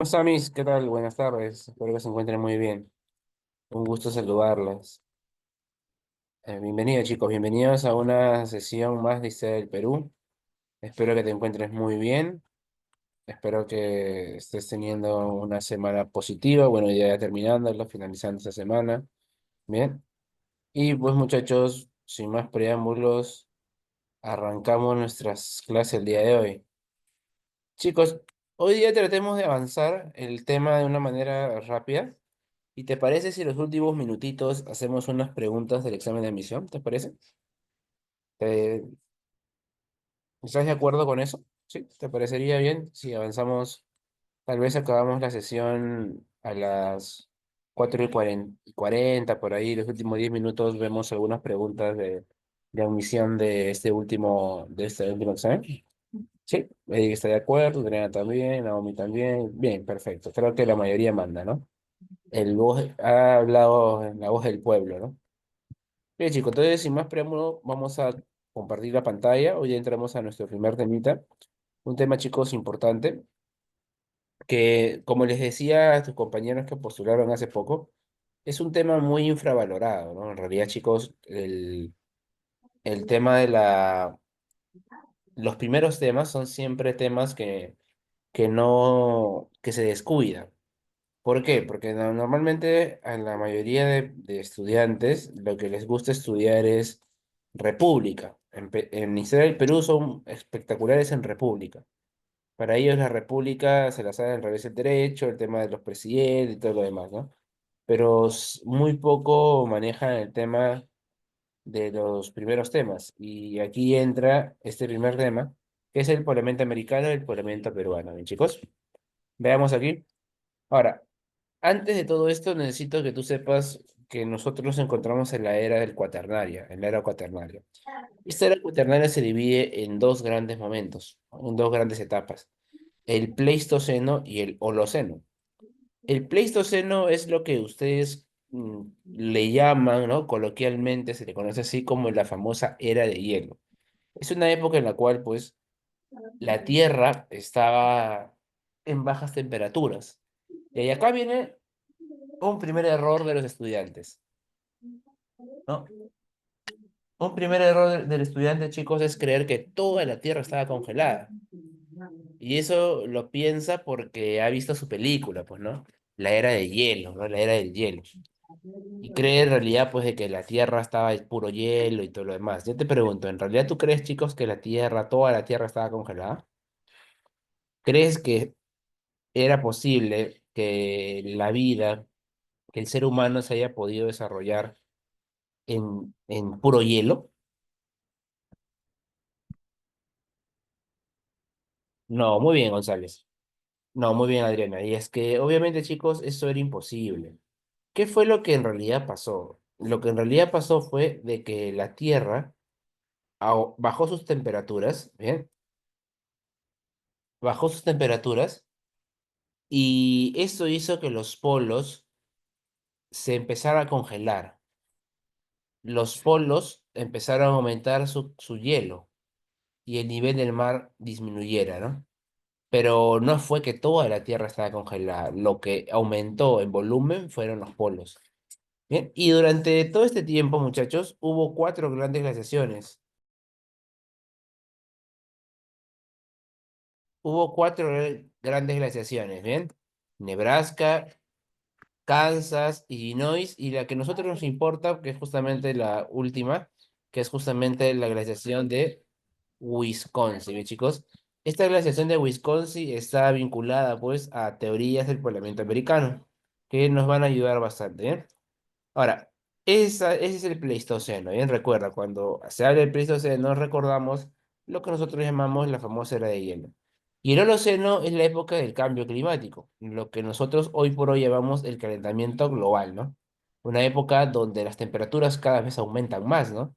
Hola, Miss, ¿qué tal? Buenas tardes. Espero que se encuentren muy bien. Un gusto saludarlas. Bienvenidos, chicos. Bienvenidos a una sesión más de Historia del Perú. Espero que te encuentres muy bien. Espero que estés teniendo una semana positiva. Bueno, ya terminándola, finalizando esta semana. Bien. Y pues, muchachos, sin más preámbulos, arrancamos nuestras clases el día de hoy. Chicos, hoy día tratemos de avanzar el tema de una manera rápida. ¿Y te parece si los últimos minutitos hacemos unas preguntas del examen de admisión? ¿Te parece? ¿Te- ¿Estás de acuerdo con eso? ¿Sí? ¿Te parecería bien si avanzamos? Tal vez acabamos la sesión a las 4:40, por ahí, los últimos 10 minutos vemos algunas preguntas de admisión de este último examen. Sí, está de acuerdo, Adriana también, Naomi también. Bien, perfecto. Creo que la mayoría manda, ¿no? El voz ha hablado en la voz del pueblo, ¿no? Bien, chicos, entonces sin más preámbulo, vamos a compartir la pantalla. Hoy ya entramos a nuestro primer temita. Un tema, chicos, importante, que como les decía a tus compañeros que postularon hace poco, es un tema muy infravalorado, ¿no? En realidad, chicos, el tema los primeros temas son siempre temas que se descuidan. ¿Por qué? Porque normalmente a la mayoría de estudiantes lo que les gusta estudiar es República. En Historia del Perú son espectaculares en República. Para ellos la República se la sabe al revés del derecho, el tema de los presidentes y todo lo demás, ¿no? Pero muy poco manejan el tema de los primeros temas. Y aquí entra este primer tema, que es el Parlamento americano y el Parlamento peruano. Bien, chicos, veamos aquí. Ahora, antes de todo esto, necesito que tú sepas que nosotros nos encontramos en la era del cuaternaria, en la era cuaternaria. Esta era cuaternaria se divide en dos grandes momentos, ¿no? En dos grandes etapas, el Pleistoceno y el Holoceno. El Pleistoceno es lo que ustedes le llaman, ¿no? Coloquialmente se le conoce así como la famosa era de hielo. Es una época en la cual, pues, la Tierra estaba en bajas temperaturas. Y acá viene un primer error de los estudiantes, ¿no? Un primer error del estudiante, chicos, es creer que toda la Tierra estaba congelada. Y eso lo piensa porque ha visto su película, pues, ¿no? La era de hielo, ¿no? La era del hielo. Y cree en realidad, pues, de que la Tierra estaba en puro hielo y todo lo demás. Yo te pregunto, ¿en realidad tú crees, chicos, que toda la Tierra estaba congelada? ¿Crees que era posible que la vida, que el ser humano se haya podido desarrollar en puro hielo? No, muy bien, González. No, muy bien, Adriana. Y es que, obviamente, chicos, eso era imposible. ¿Qué fue lo que en realidad pasó? Lo que en realidad pasó fue de que la Tierra bajó sus temperaturas, ¿bien? Bajó sus temperaturas y eso hizo que los polos se empezaran a congelar. Los polos empezaron a aumentar su hielo y el nivel del mar disminuyera, ¿no? Pero no fue que toda la Tierra estaba congelada. Lo que aumentó en volumen fueron los polos. Bien, y durante todo este tiempo, muchachos, hubo cuatro grandes glaciaciones. Hubo cuatro grandes glaciaciones, ¿bien? Nebraska, Kansas, Illinois y la que a nosotros nos importa, que es justamente la última, que es justamente la glaciación de Wisconsin, ¿bien, chicos? Esta glaciación de Wisconsin está vinculada, pues, a teorías del poblamiento americano, que nos van a ayudar bastante, ¿bien? Ahora, ese es el Pleistoceno, bien recuerda, cuando se habla del Pleistoceno recordamos lo que nosotros llamamos la famosa era de hielo. Y el Holoceno es la época del cambio climático, lo que nosotros hoy por hoy llamamos el calentamiento global, ¿no? Una época donde las temperaturas cada vez aumentan más, ¿no?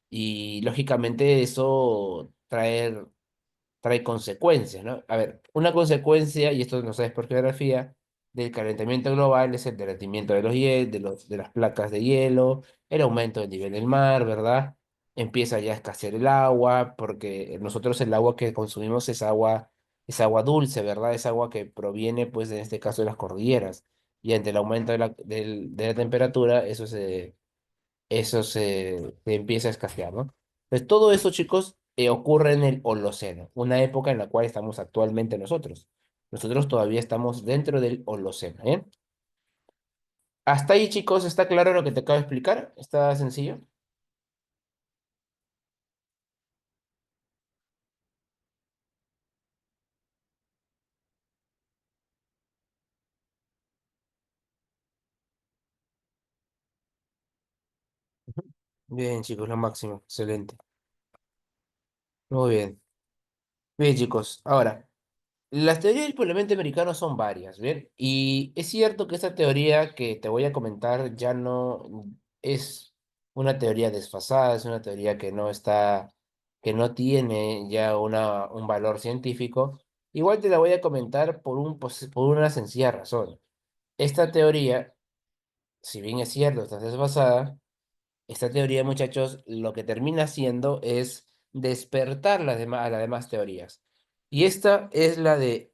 Y lógicamente eso trae consecuencias, ¿no? A ver, una consecuencia, y esto no sabes por geografía, del calentamiento global es el derretimiento de de las placas de hielo, el aumento del nivel del mar, ¿verdad? Empieza ya a escasear el agua, porque nosotros el agua que consumimos es agua es agua dulce, ¿verdad? Es agua que proviene, pues, en este caso de las cordilleras. Y ante el aumento de la temperatura, se empieza a escasear, ¿no? Entonces, todo eso, chicos, ocurre en el Holoceno, una época en la cual estamos actualmente nosotros. Nosotros todavía estamos dentro del Holoceno, ¿eh? Hasta ahí, chicos, ¿está claro lo que te acabo de explicar? ¿Está sencillo? Bien, chicos, lo máximo. Excelente. Muy bien. Bien, chicos. Ahora, las teorías del Parlamento americano son varias, ¿bien? Y es cierto que esta teoría que te voy a comentar ya no es una teoría desfasada, es una teoría que no tiene ya un valor científico. Igual te la voy a comentar por una sencilla razón. Esta teoría, si bien es cierto, está desfasada, esta teoría, muchachos, lo que termina haciendo es despertar a las demás teorías. Y esta es la del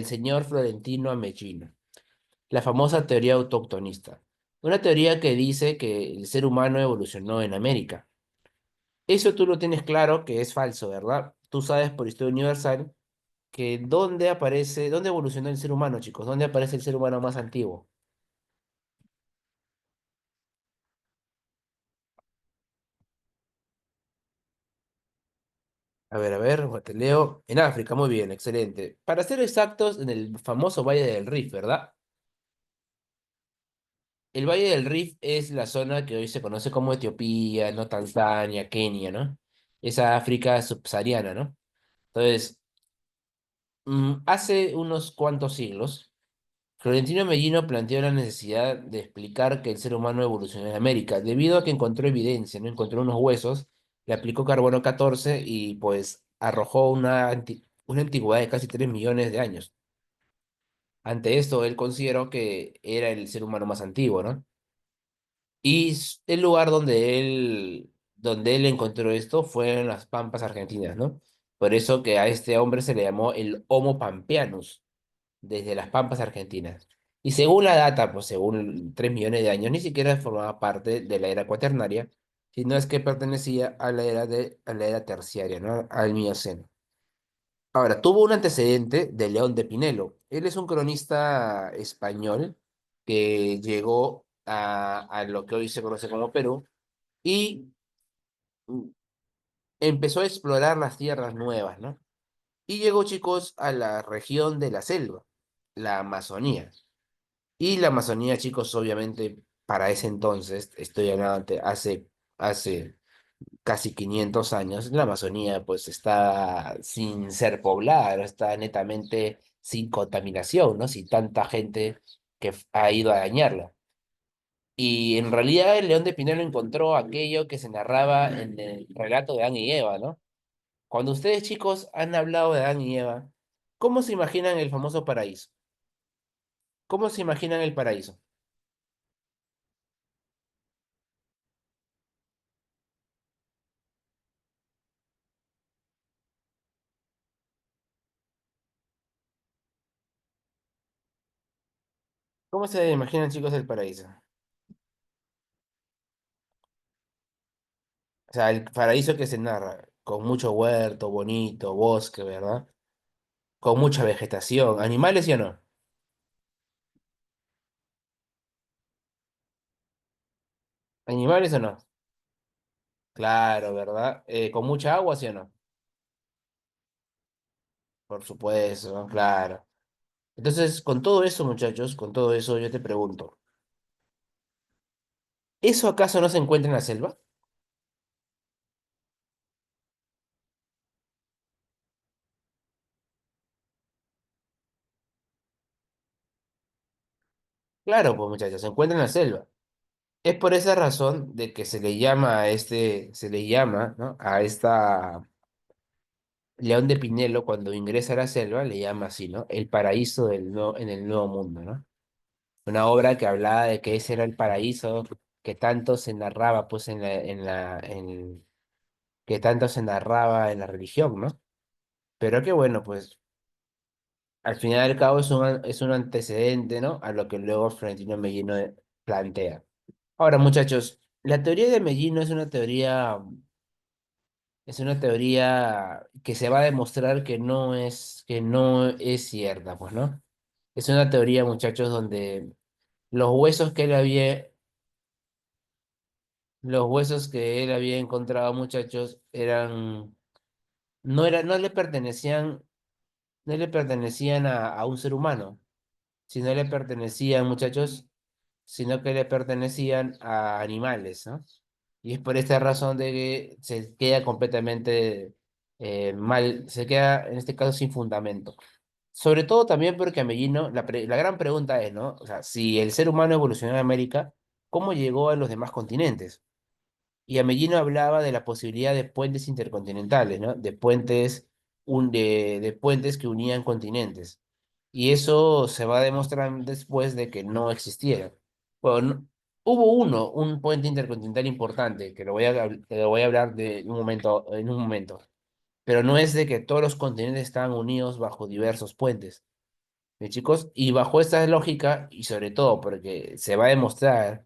señor Florentino Ameghino, la famosa teoría autoctonista. Una teoría que dice que el ser humano evolucionó en América. Eso tú lo tienes claro que es falso, ¿verdad? Tú sabes por historia universal que dónde evolucionó el ser humano, chicos, dónde aparece el ser humano más antiguo. A ver, te leo. En África, muy bien, excelente. Para ser exactos, en el famoso Valle del Rift, ¿verdad? El Valle del Rift es la zona que hoy se conoce como Etiopía, ¿no? Tanzania, Kenia, ¿no? Esa África subsahariana, ¿no? Entonces, hace unos cuantos siglos, Florentino Mellino planteó la necesidad de explicar que el ser humano evolucionó en América, debido a que encontró evidencia, ¿no? Encontró unos huesos, le aplicó carbono 14 y pues arrojó una antigüedad de casi 3 millones de años. Ante esto, él consideró que era el ser humano más antiguo, ¿no? Y el lugar donde él encontró esto fue en las Pampas argentinas, ¿no? Por eso que a este hombre se le llamó el Homo Pampeanus, desde las Pampas argentinas. Y según la data, pues según 3 millones de años, ni siquiera formaba parte de la era cuaternaria, sino es que pertenecía a la era terciaria, ¿no? Al Mioceno. Ahora, tuvo un antecedente de León de Pinelo. Él es un cronista español que llegó a lo que hoy se conoce como Perú y mm, empezó a explorar las tierras nuevas, ¿no? Y llegó, chicos, a la región de la selva, la Amazonía. Y la Amazonía, chicos, obviamente, para ese entonces, estoy hablando hace casi 500 años, la Amazonía pues está sin ser poblada, ¿no? Está netamente sin contaminación, ¿no? Sin tanta gente que ha ido a dañarla. Y en realidad el León de Pinelo encontró aquello que se narraba en el relato de Adán y Eva, ¿no? Cuando ustedes, chicos, han hablado de Adán y Eva, ¿cómo se imaginan el famoso paraíso? ¿Cómo se imaginan el paraíso? ¿Cómo se imaginan, chicos, el paraíso? O sea, el paraíso que se narra, con mucho huerto, bonito, bosque, ¿verdad? Con mucha vegetación. ¿Animales sí o no? ¿Animales o no? Claro, ¿verdad? ¿Con mucha agua sí o no? Por supuesto, ¿no? Claro. Entonces, con todo eso, muchachos, con todo eso, yo te pregunto, ¿eso acaso no se encuentra en la selva? Claro, pues muchachos, se encuentra en la selva. Es por esa razón de que se le llama, ¿no? A esta León de Pinelo, cuando ingresa a la selva, le llama así, ¿no? El paraíso en el Nuevo Mundo, ¿no? Una obra que hablaba de que ese era el paraíso que tanto se narraba, pues, que tanto se narraba en la religión, ¿no? Pero qué bueno, pues al final y al cabo es un antecedente, ¿no? A lo que luego Florentino Mellino plantea. Ahora, muchachos, la teoría de Mellino es una teoría que se va a demostrar que no es cierta, pues, ¿no? Es una teoría, muchachos, donde los huesos que él había, los huesos que él había encontrado, muchachos, no le pertenecían, no le pertenecían a un ser humano, sino le pertenecían, muchachos, sino que le pertenecían a animales, ¿no? Y es por esta razón de que se queda completamente mal, se queda en este caso sin fundamento. Sobre todo también porque Amellino, la gran pregunta es, ¿no? O sea, si el ser humano evolucionó en América, ¿cómo llegó a los demás continentes? Y Amellino hablaba de la posibilidad de puentes intercontinentales, ¿no? De puentes que unían continentes. Y eso se va a demostrar después de que no existiera. Bueno, hubo un puente intercontinental importante, que lo voy a hablar en un momento. Pero no es de que todos los continentes estaban unidos bajo diversos puentes. ¿Bien, chicos? Y bajo esta lógica, y sobre todo porque se va a demostrar,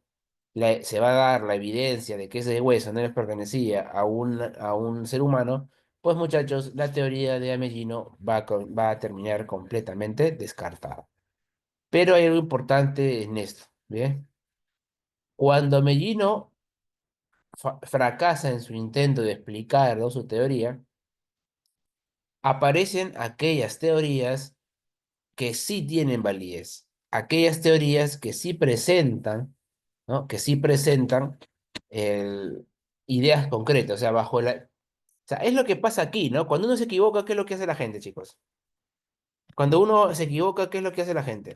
se va a dar la evidencia de que ese hueso no les pertenecía a un ser humano, pues muchachos, la teoría de Amellino va a terminar completamente descartada. Pero hay algo importante en esto, ¿bien? Cuando Amellino fracasa en su intento de explicar, ¿no?, su teoría, aparecen aquellas teorías que sí tienen validez, aquellas teorías que sí presentan, ¿no? Que sí presentan el- ideas concretas, o sea, o sea, es lo que pasa aquí, ¿no? Cuando uno se equivoca, ¿qué es lo que hace la gente, chicos? Cuando uno se equivoca, ¿qué es lo que hace la gente?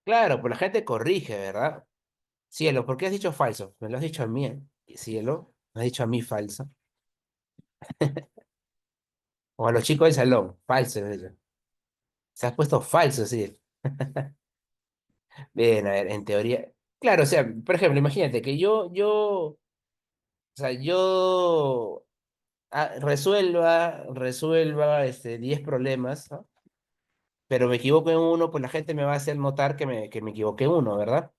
Claro, pues la gente corrige, ¿verdad? Cielo, ¿por qué has dicho falso? Me lo has dicho a mí, ¿eh? Cielo, me has dicho a mí falso. O a los chicos del salón, falso, me has dicho. Se has puesto falso, sí. Bien, a ver, en teoría. Claro, o sea, por ejemplo, imagínate que o sea, yo resuelva 10 problemas, ¿no? Pero me equivoco en uno, pues la gente me va a hacer notar que me equivoqué en uno, ¿verdad?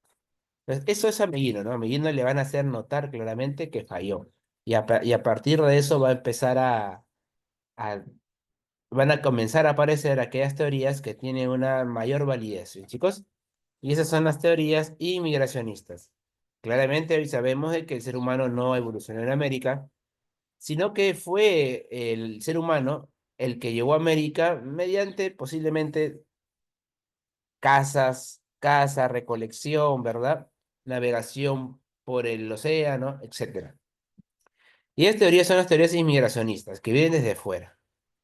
Entonces, eso es a Meguino, ¿no? A Meguino le van a hacer notar claramente que falló. Y a partir de eso va a empezar a van a comenzar a aparecer aquellas teorías que tienen una mayor validez, ¿sí, chicos? Y esas son las teorías inmigracionistas. Claramente hoy sabemos de que el ser humano no evolucionó en América, sino que fue el ser humano el que llegó a América mediante posiblemente caza, recolección, ¿verdad? Navegación por el océano, etcétera. Y estas teorías son las teorías inmigracionistas, que vienen desde fuera.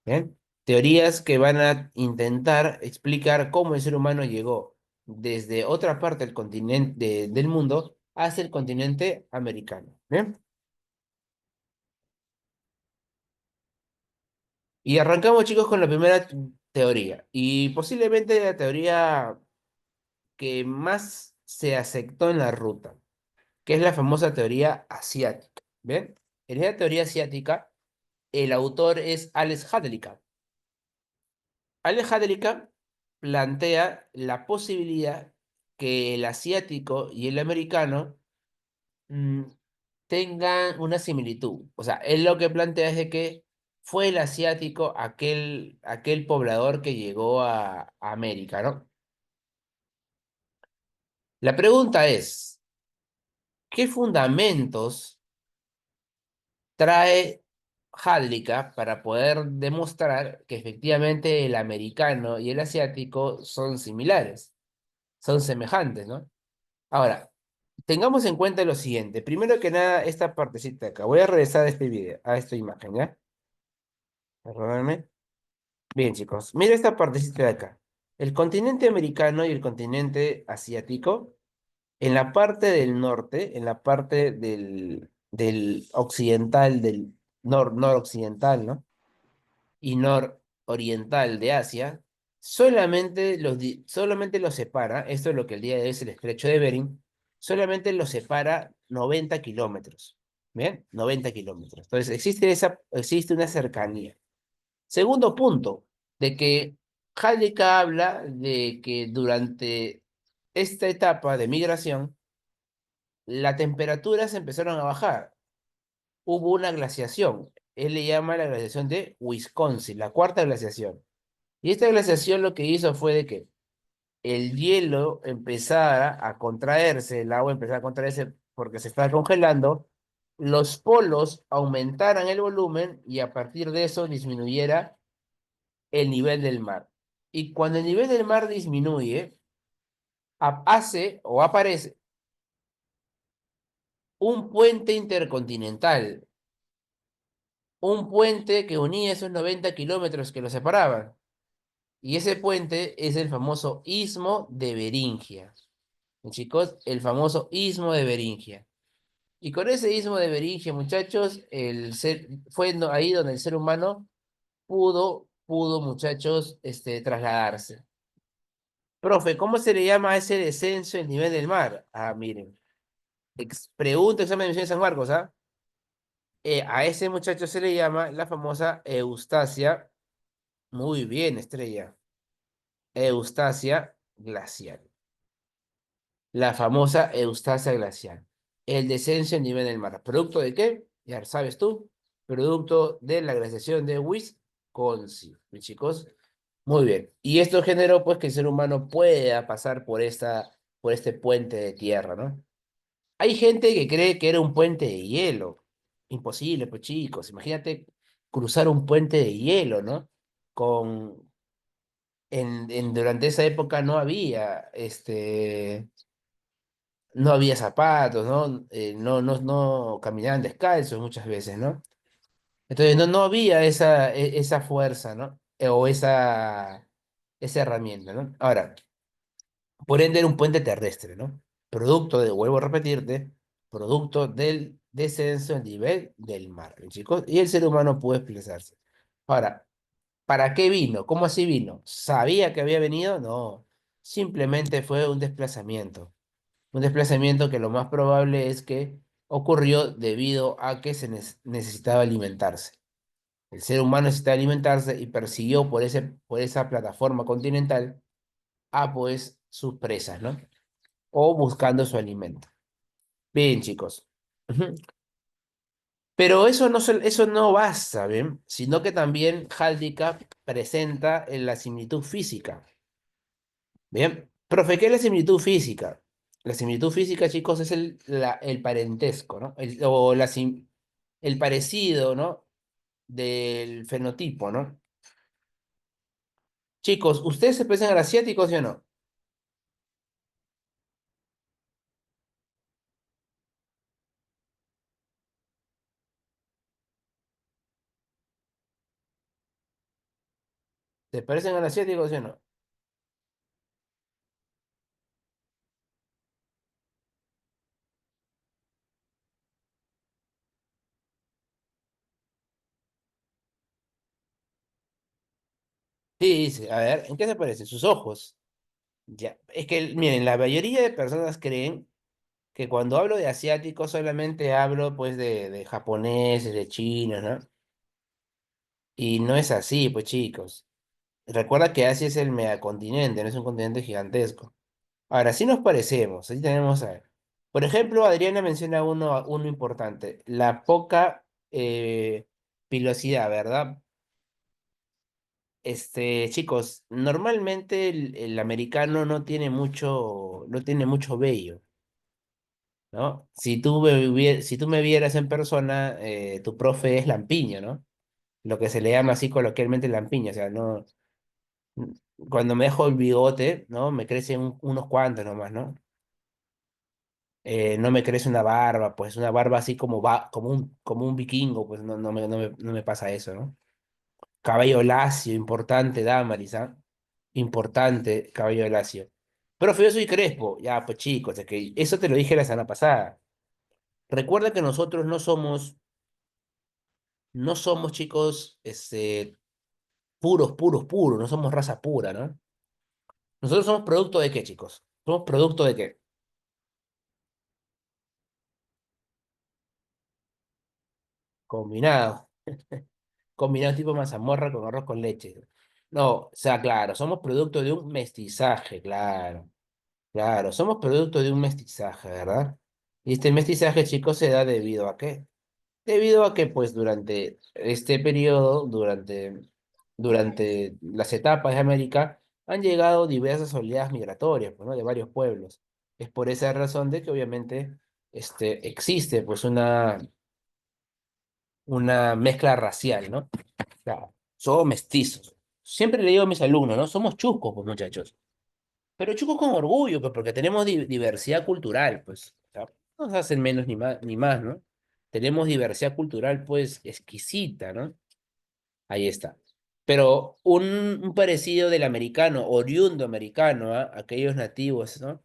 ¿Bien? Teorías que van a intentar explicar cómo el ser humano llegó desde otra parte del continente del mundo hasta el continente americano. ¿Bien? Y arrancamos, chicos, con la primera teoría. Y posiblemente la teoría que más se aceptó en la ruta, que es la famosa teoría asiática. ¿Bien? En esta teoría asiática, el autor es Alex Hadley. Alejandrica plantea la posibilidad que el asiático y el americano mm, tengan una similitud. O sea, él lo que plantea es de que fue el asiático aquel poblador que llegó a América, ¿no? La pregunta es, ¿qué fundamentos trae Hadlica para poder demostrar que efectivamente el americano y el asiático son similares, son semejantes, ¿no? Ahora, tengamos en cuenta lo siguiente. Primero que nada, esta partecita de acá. Voy a regresar a este video, a esta imagen, ¿ya? Perdóname. Bien, chicos. Mira esta partecita de acá. El continente americano y el continente asiático, en la parte del norte, en la parte del occidental, del noroccidental, ¿no? Y nororiental de Asia, solamente los separa, esto es lo que el día de hoy es el estrecho de Bering, solamente lo separa 90 kilómetros. ¿Bien? 90 kilómetros. Entonces, existe una cercanía. Segundo punto, de que Hallica habla de que durante esta etapa de migración, las temperaturas empezaron a bajar. Hubo una glaciación. Él le llama la glaciación de Wisconsin, la cuarta glaciación. Y esta glaciación lo que hizo fue de que el hielo empezara a contraerse, el agua empezara a contraerse porque se estaba congelando, los polos aumentaran el volumen y a partir de eso disminuyera el nivel del mar. Y cuando el nivel del mar disminuye, hace o aparece un puente intercontinental, un puente que unía esos 90 kilómetros que lo separaban. Y ese puente es el famoso Istmo de Beringia. Chicos, el famoso Istmo de Beringia. Y con ese Istmo de Beringia, muchachos, ahí donde el ser humano pudo, muchachos, trasladarse. Profe, ¿cómo se le llama a ese descenso en nivel del mar? Ah, miren, pregunta examen de admisión de San Marcos, ¿ah? A ese muchacho se le llama la famosa Eustasia, muy bien, Estrella, Eustasia glacial. La famosa Eustasia glacial. El descenso en nivel del mar. ¿Producto de qué? Ya sabes tú. Producto de la glaciación de Wisconsin, mis chicos. Muy bien. Y esto generó pues que el ser humano pueda pasar por este puente de tierra, ¿no? Hay gente que cree que era un puente de hielo. Imposible, pues chicos. Imagínate cruzar un puente de hielo, ¿no? Con, durante esa época no había zapatos, ¿no? No caminaban descalzos muchas veces, ¿no? Entonces no había esa fuerza, ¿no? O esa herramienta, ¿no? Ahora, por ende era un puente terrestre, ¿no? Vuelvo a repetirte, producto del descenso del nivel del mar, chicos, y el ser humano pudo desplazarse. Ahora, ¿para qué vino? ¿Cómo así vino? ¿Sabía que había venido? No, simplemente fue un desplazamiento. Un desplazamiento que lo más probable es que ocurrió debido a que necesitaba alimentarse. El ser humano necesitaba alimentarse y persiguió por esa plataforma continental a pues sus presas, ¿no? O buscando su alimento. Bien, chicos. Ujú. Pero eso no basta, ¿bien? Sino que también Haldika presenta en la similitud física. Bien, profe, ¿qué es la similitud física? La similitud física, chicos, es el parentesco, ¿no? El parecido, ¿no? Del fenotipo, ¿no? Chicos, ¿ustedes se parecen a los asiáticos, sí o no? ¿Se parecen a los asiáticos, sí o no? Sí, sí, a ver, ¿en qué se parecen? Sus ojos. Ya, es que, miren, la mayoría de personas creen que cuando hablo de asiáticos solamente hablo, pues, de japoneses, de chinos, ¿no? Y no es así, pues, chicos. Recuerda que Asia es el megacontinente, no es un continente gigantesco. Ahora, sí nos parecemos, sí tenemos por ejemplo, Adriana menciona uno importante, la poca pilosidad, ¿verdad? Chicos, normalmente el americano no tiene mucho vello, ¿no? Si tú me vieras en persona, tu profe es lampiño, ¿no? Lo que se le llama así coloquialmente lampiño, o sea, no, cuando me dejo el bigote, ¿no? Me crecen unos cuantos nomás, ¿no? No me crece una barba, pues una barba así como un vikingo, pues no me pasa eso, ¿no? Cabello lacio, importante, Damaris, ¿ah? Importante, cabello lacio. Profe, yo soy crespo. Ya, pues chicos, es que eso te lo dije la semana pasada. Recuerda que nosotros no somos chicos, puros, no somos raza pura, ¿no? Nosotros somos producto de qué, chicos? Somos producto de qué? Combinado. Combinado tipo mazamorra con arroz con leche. No, o sea, claro, somos producto de un mestizaje, claro. Claro, somos producto de un mestizaje, ¿verdad? Y este mestizaje, chicos, se da debido a qué? Debido a que, pues, durante este periodo, durante las etapas de América, han llegado diversas oleadas migratorias, pues, ¿no? De varios pueblos. Es por esa razón de que, obviamente, existe, pues, una mezcla racial, ¿no? Claro, somos mestizos. Siempre le digo a mis alumnos, ¿no? Somos chuscos, pues, muchachos. Pero chuscos con orgullo, pues, porque tenemos diversidad cultural, pues. O sea, no nos hacen menos ni más, ¿no? Tenemos diversidad cultural, pues, exquisita, ¿no? Ahí está. Pero un parecido del americano, oriundo americano, ¿ah? Aquellos nativos, ¿no?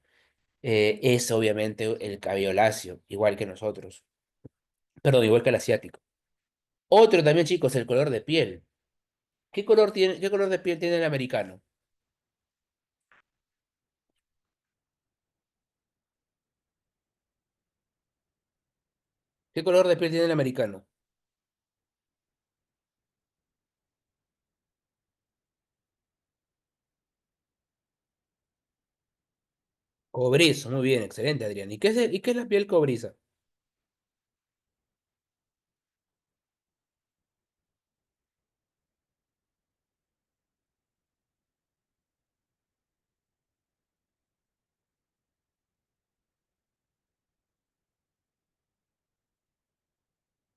Es obviamente el cabello lacio, igual que nosotros. Perdón, igual que el asiático. Otro también, chicos, el color de piel. ¿Qué color de piel tiene el americano? ¿Qué color de piel tiene el americano? Cobrizo, muy bien, excelente, Adrián. ¿Y qué es la piel cobriza?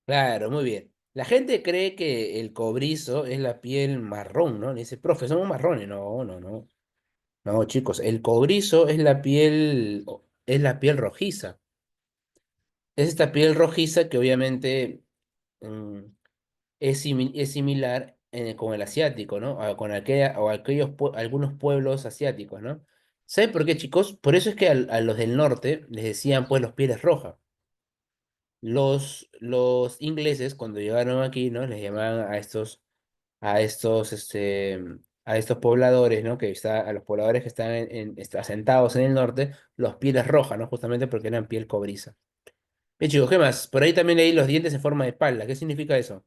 Claro, muy bien. La gente cree que el cobrizo es la piel marrón, ¿no? Le dice, profe, somos marrones. No, no, no. No, chicos, el cobrizo es la piel rojiza. Es esta piel rojiza que obviamente mm, es similar con el asiático, ¿no? O algunos pueblos asiáticos, ¿no? ¿Saben por qué, chicos? Por eso es que a los del norte les decían, pues, los pieles rojas. Los ingleses, cuando llegaron aquí, ¿no? Les llamaban a estos pobladores, ¿no? A los pobladores que están asentados en el norte, los pieles rojas, ¿no? Justamente porque eran piel cobriza. Bien, chicos, ¿qué más? Por ahí también leí los dientes en forma de pala. ¿Qué significa eso?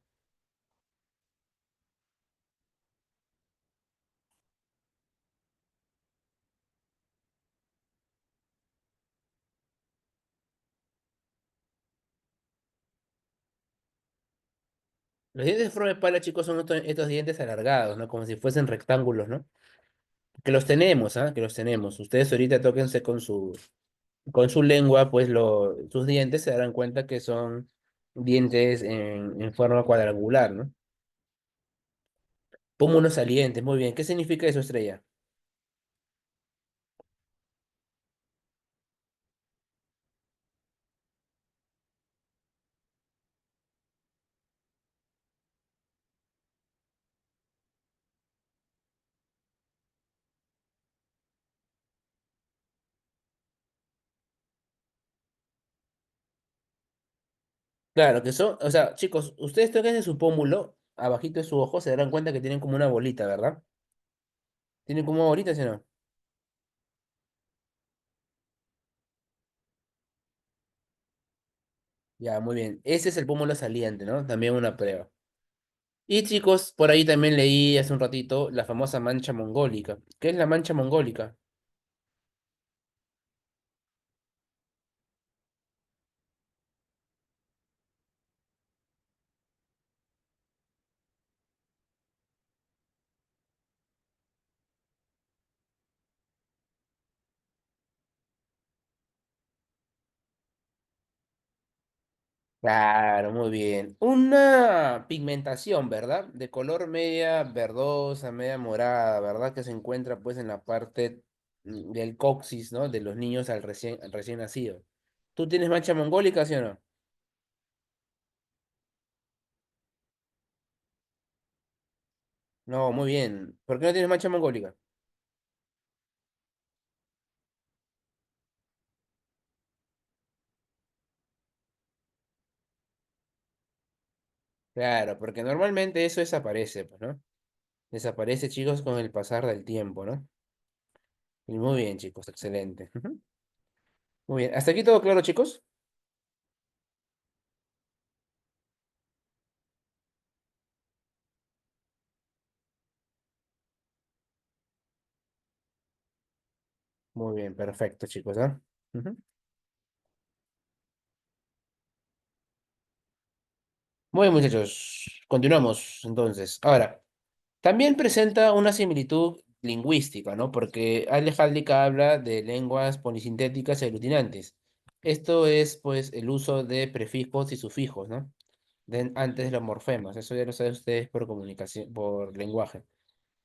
Los dientes en forma de pala, chicos, son estos dientes alargados, ¿no? Como si fuesen rectángulos, ¿no? Que los tenemos, ¿ah? Que los tenemos. Ustedes ahorita tóquense con su lengua, pues sus dientes se darán cuenta que son dientes en forma cuadrangular, ¿no? Pómulos salientes, muy bien. ¿Qué significa eso, Estrella? Claro, que son, o sea, chicos, ustedes toquen en su pómulo, abajito de su ojo, se darán cuenta que tienen como una bolita, ¿verdad? Tienen como una bolita, ¿sí o no? Ya, muy bien. Ese es el pómulo saliente, ¿no? También una prueba. Y chicos, por ahí también leí hace un ratito la famosa mancha mongólica. ¿Qué es la mancha mongólica? Claro, muy bien. Una pigmentación, ¿verdad? De color media verdosa, media morada, ¿verdad? Que se encuentra pues en la parte del coxis, ¿no? De los niños al recién nacido. ¿Tú tienes mancha mongólica, sí o no? No, muy bien. ¿Por qué no tienes mancha mongólica? Claro, porque normalmente eso desaparece, pues, ¿no? Desaparece, chicos, con el pasar del tiempo, ¿no? Y muy bien, chicos, excelente. Ujú. Muy bien. ¿Hasta aquí todo claro, chicos? Muy bien, perfecto, chicos, ¿ah? Ujú. Muy bien, muchachos. Continuamos entonces. Ahora, también presenta una similitud lingüística, ¿no? Porque Ale Hallica habla de lenguas polisintéticas y aglutinantes. Esto es, pues, el uso de prefijos y sufijos, ¿no? Antes de los morfemas. Eso ya lo saben ustedes por comunicación, por lenguaje.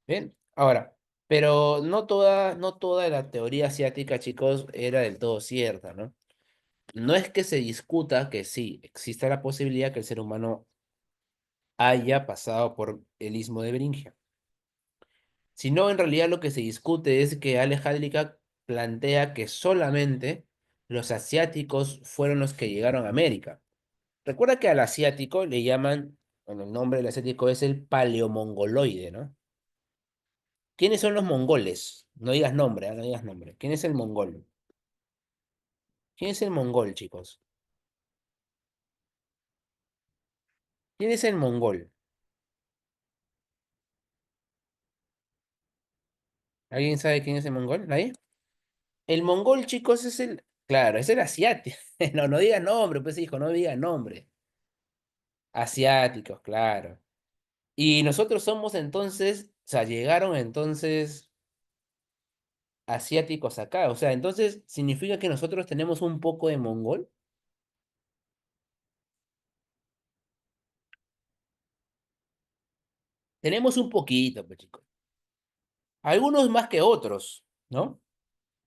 Bien, ahora, pero no toda la teoría asiática, chicos, era del todo cierta, ¿no? No es que se discuta que sí, exista la posibilidad que el ser humano haya pasado por el istmo de Beringia, sino en realidad lo que se discute es que Ale Hadlika plantea que solamente los asiáticos fueron los que llegaron a América. Recuerda que al asiático le llaman, bueno, el nombre del asiático es el paleomongoloide, ¿no? ¿Quiénes son los mongoles? No digas nombre, no digas nombre. ¿Quién es el mongol? ¿Quién es el mongol, chicos? ¿Quién es el mongol? ¿Alguien sabe quién es el mongol? ¿Nadie? El mongol, chicos, es el... Claro, es el asiático. No, no diga nombre, pues hijo, no diga nombre. Asiáticos, claro. Y nosotros somos entonces, o sea, llegaron entonces asiáticos acá. O sea, entonces significa que nosotros tenemos un poco de mongol. Tenemos un poquito, pues chicos. Algunos más que otros, ¿no?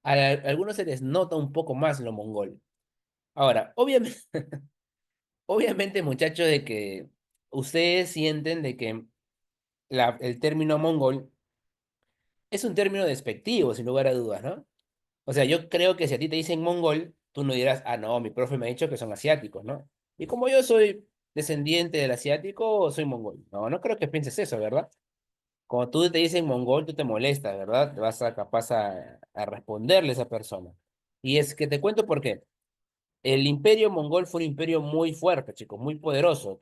A algunos se les nota un poco más lo mongol. Ahora, obviamente, obviamente, muchachos, de que ustedes sienten de que el término mongol es un término despectivo, sin lugar a dudas, ¿no? O sea, yo creo que si a ti te dicen mongol, tú no dirás, ah, no, mi profe me ha dicho que son asiáticos, ¿no? Y como yo soy descendiente del asiático, soy mongol. No, no creo que pienses eso, ¿verdad? Cuando tú te dicen mongol, tú te molestas, ¿verdad? Te vas a capaz a responderle a esa persona. Y es que te cuento por qué. El imperio mongol fue un imperio muy fuerte, chicos, muy poderoso,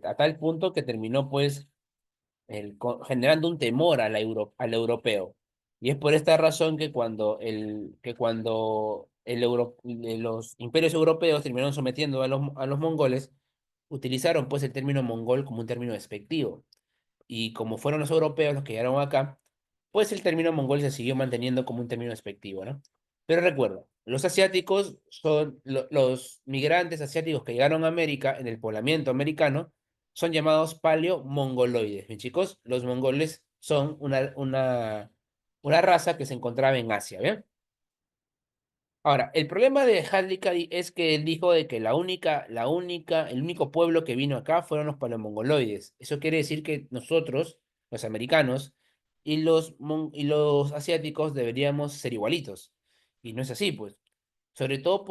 a tal punto que terminó, pues, generando un temor al europeo. Y es por esta razón que cuando los imperios europeos terminaron sometiendo a los mongoles, utilizaron, pues, el término mongol como un término despectivo. Y como fueron los europeos los que llegaron acá, pues el término mongol se siguió manteniendo como un término despectivo, ¿no? Pero recuerda, los asiáticos son los migrantes asiáticos que llegaron a América en el poblamiento americano, son llamados paleo-mongoloides. Mis chicos, los mongoles son una raza que se encontraba en Asia, ¿bien? Ahora, el problema de Hadley es que él dijo de que el único pueblo que vino acá fueron los paleomongoloides. Eso quiere decir que nosotros, los americanos, y los asiáticos deberíamos ser igualitos. Y no es así, pues. Sobre todo,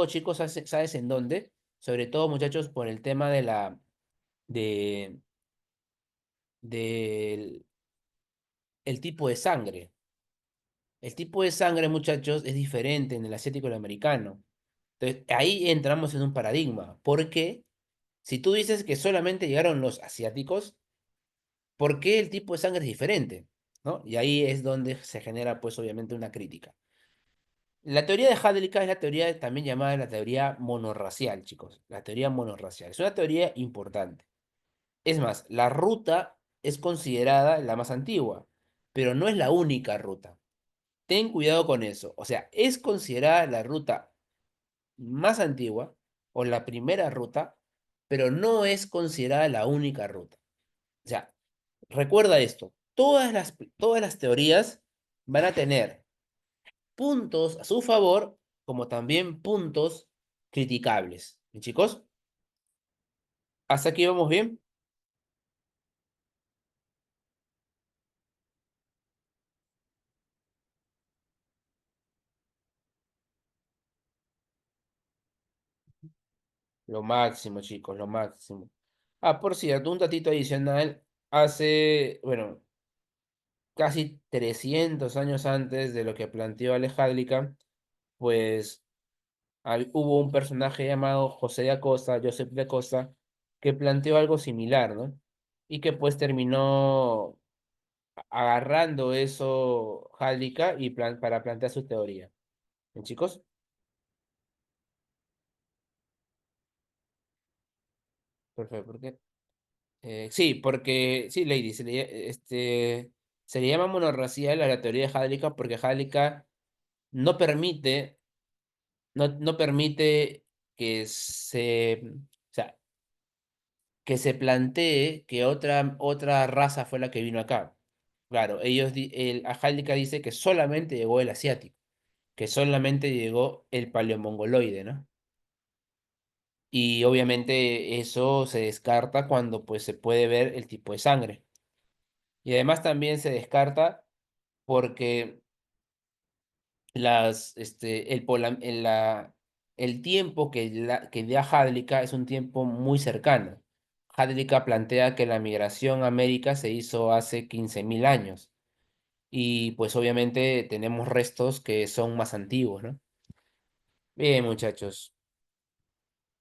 chicos, ¿sabes en dónde? Sobre todo, muchachos, por el tema de, del el tipo de sangre. El tipo de sangre, muchachos, es diferente en el asiático y el americano. Entonces, ahí entramos en un paradigma. ¿Por qué? Si tú dices que solamente llegaron los asiáticos, ¿por qué el tipo de sangre es diferente? ¿No? Y ahí es donde se genera, pues, obviamente, una crítica. La teoría de Hadley es la teoría también llamada la teoría monorracial, chicos. La teoría monorracial. Es una teoría importante. Es más, la ruta es considerada la más antigua, pero no es la única ruta. Ten cuidado con eso. O sea, es considerada la ruta más antigua o la primera ruta, pero no es considerada la única ruta. O sea, recuerda esto, todas las teorías van a tener puntos a su favor como también puntos criticables. ¿Y chicos? ¿Hasta aquí vamos bien? Lo máximo, chicos, lo máximo. Ah, por cierto, un datito adicional. Bueno, casi 300 años antes de lo que planteó Alejandrica, pues hubo un personaje llamado José de Acosta, Joseph de Acosta, que planteó algo similar, ¿no? Y que pues terminó agarrando eso Jálica y para plantear su teoría. ¿Bien, chicos? Perfecto, ¿por qué? Sí, porque, sí, Lady, se le llama monorracial a la teoría de Jálica porque Jálica no permite, no permite que o sea, que se plantee que otra raza fue la que vino acá. Claro, Jálica dice que solamente llegó el asiático, que solamente llegó el paleomongoloide, ¿no? Y obviamente eso se descarta cuando pues se puede ver el tipo de sangre. Y además también se descarta porque el tiempo que da Hadlika es un tiempo muy cercano. Hadlika plantea que la migración a América se hizo hace 15.000 años y pues obviamente tenemos restos que son más antiguos, ¿no? Bien, muchachos.